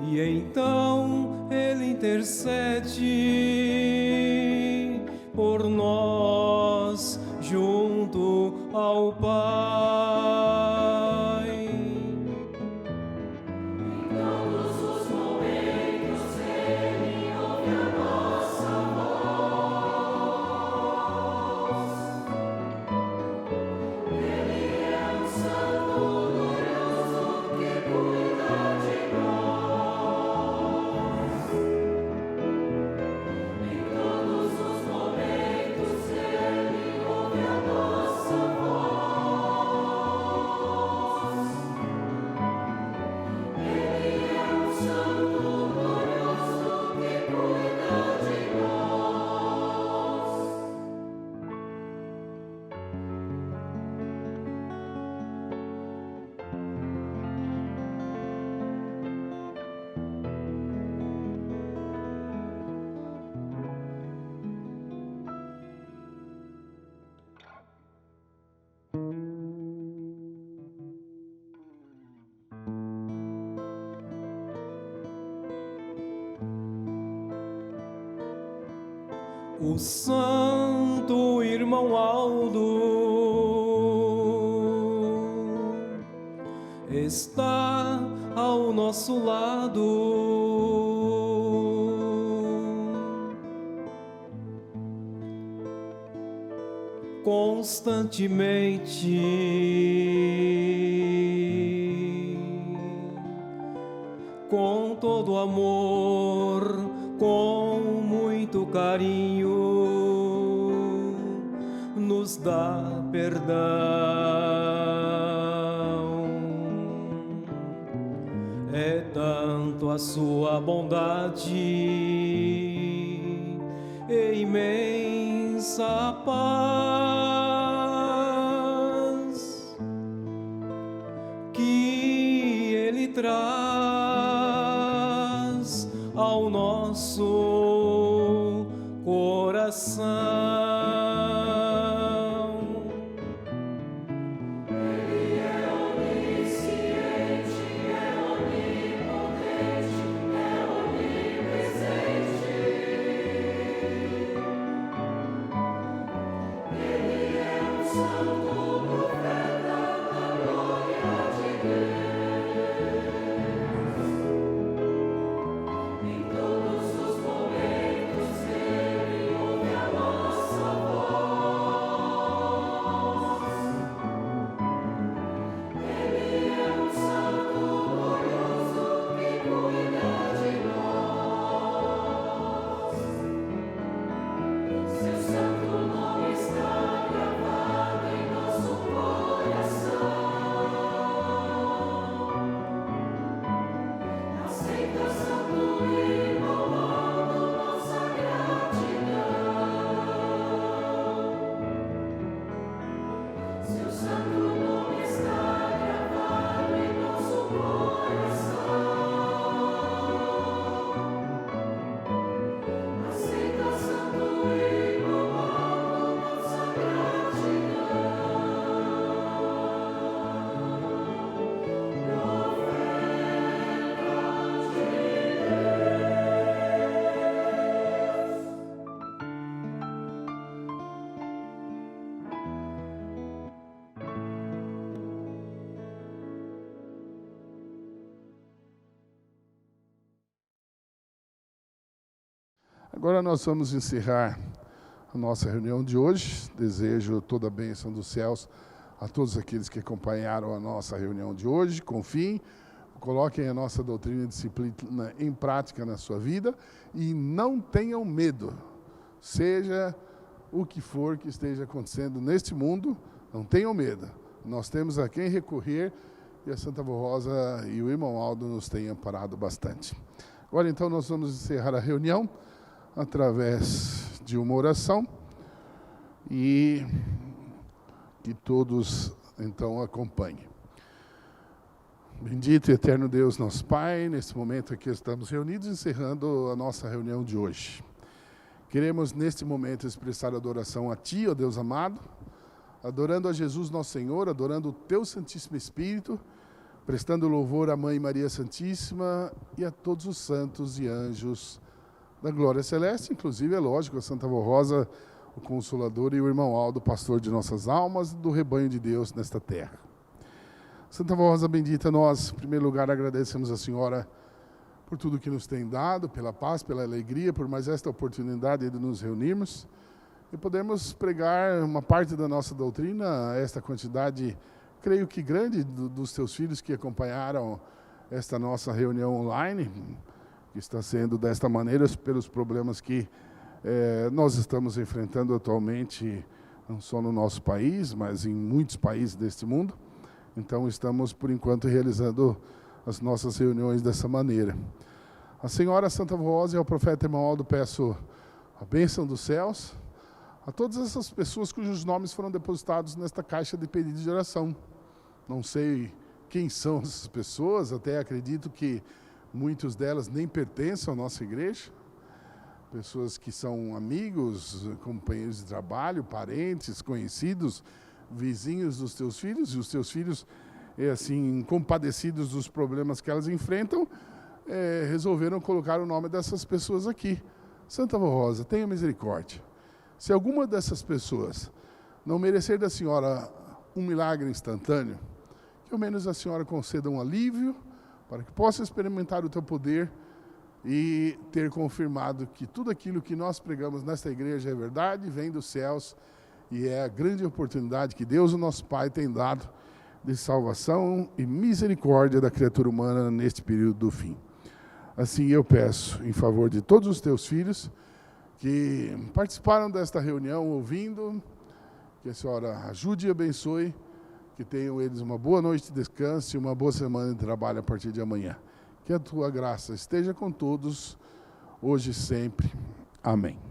e então Ele intercede por nós junto ao Pai. Em todos os momentos Ele ouve a nossa voz. Ele é um santo glorioso que cuida de nós. Em todos os momentos Ele ouve a nossa voz. Ele é um santo glorioso que cuida de nós. O santo irmão Aldo está ao nosso lado, constantemente, com todo amor, com muito carinho, nos dá perdão. É tanto a sua bondade e imensa paz que Ele traz ao nosso coração. Ele é onisciente, é onipotente, é onipresente. Ele é um santo profeta da glória de Deus. Em todos os momentos Ele ouve a nossa voz. Ele é um santo glorioso que cuida de nós. Seu santo nome está gravado em nosso coração. Aceita, santo irmão Aldo, nossa gratidão. Seu santo nome está gravado em nosso coração. Aceita, santo irmão Aldo, nossa gratidão. Agora nós vamos encerrar a nossa reunião de hoje. Desejo toda a bênção dos céus a todos aqueles que acompanharam a nossa reunião de hoje. Confiem, coloquem a nossa doutrina e disciplina em prática na sua vida e não tenham medo. Seja o que for que esteja acontecendo neste mundo, não tenham medo. Nós temos a quem recorrer e a Santa Vó Rosa e o irmão Aldo nos têm amparado bastante. Agora então nós vamos encerrar a reunião através de uma oração e que todos então acompanhem. Bendito e eterno Deus, nosso Pai, nesse momento aqui estamos reunidos, encerrando a nossa reunião de hoje. Queremos neste momento expressar adoração a Ti, ó Deus amado, adorando a Jesus nosso Senhor, adorando o Teu Santíssimo Espírito, prestando louvor à Mãe Maria Santíssima e a todos os santos e anjos da glória celeste, inclusive, é lógico, a Santa Vó Rosa, o Consolador, e o irmão Aldo, pastor de nossas almas, do rebanho de Deus nesta terra. Santa Vó Rosa bendita, nós, em primeiro lugar, agradecemos a Senhora por tudo que nos tem dado, pela paz, pela alegria, por mais esta oportunidade de nos reunirmos e podermos pregar uma parte da nossa doutrina, esta quantidade, creio que grande, dos teus filhos que acompanharam esta nossa reunião online, que está sendo desta maneira pelos problemas que nós estamos enfrentando atualmente, não só no nosso país, mas em muitos países deste mundo. Então estamos, por enquanto, realizando as nossas reuniões dessa maneira. A Senhora Santa Vó Rosa e ao profeta irmão Aldo peço a bênção dos céus a todas essas pessoas cujos nomes foram depositados nesta caixa de pedido de oração. Não sei quem são essas pessoas, até acredito que muitas delas nem pertencem à nossa igreja, pessoas que são amigos, companheiros de trabalho, parentes, conhecidos, vizinhos dos teus filhos, e os teus filhos, assim, compadecidos dos problemas que elas enfrentam, resolveram colocar o nome dessas pessoas aqui. Santa Vó Rosa, tenha misericórdia. Se alguma dessas pessoas não merecer da Senhora um milagre instantâneo, que ao menos a Senhora conceda um alívio, para que possa experimentar o teu poder e ter confirmado que tudo aquilo que nós pregamos nesta igreja é verdade, vem dos céus e é a grande oportunidade que Deus, o nosso Pai, tem dado de salvação e misericórdia da criatura humana neste período do fim. Assim eu peço em favor de todos os teus filhos que participaram desta reunião ouvindo, que a Senhora ajude e abençoe, que tenham eles uma boa noite de descanso e uma boa semana de trabalho a partir de amanhã. Que a tua graça esteja com todos, hoje e sempre. Amém.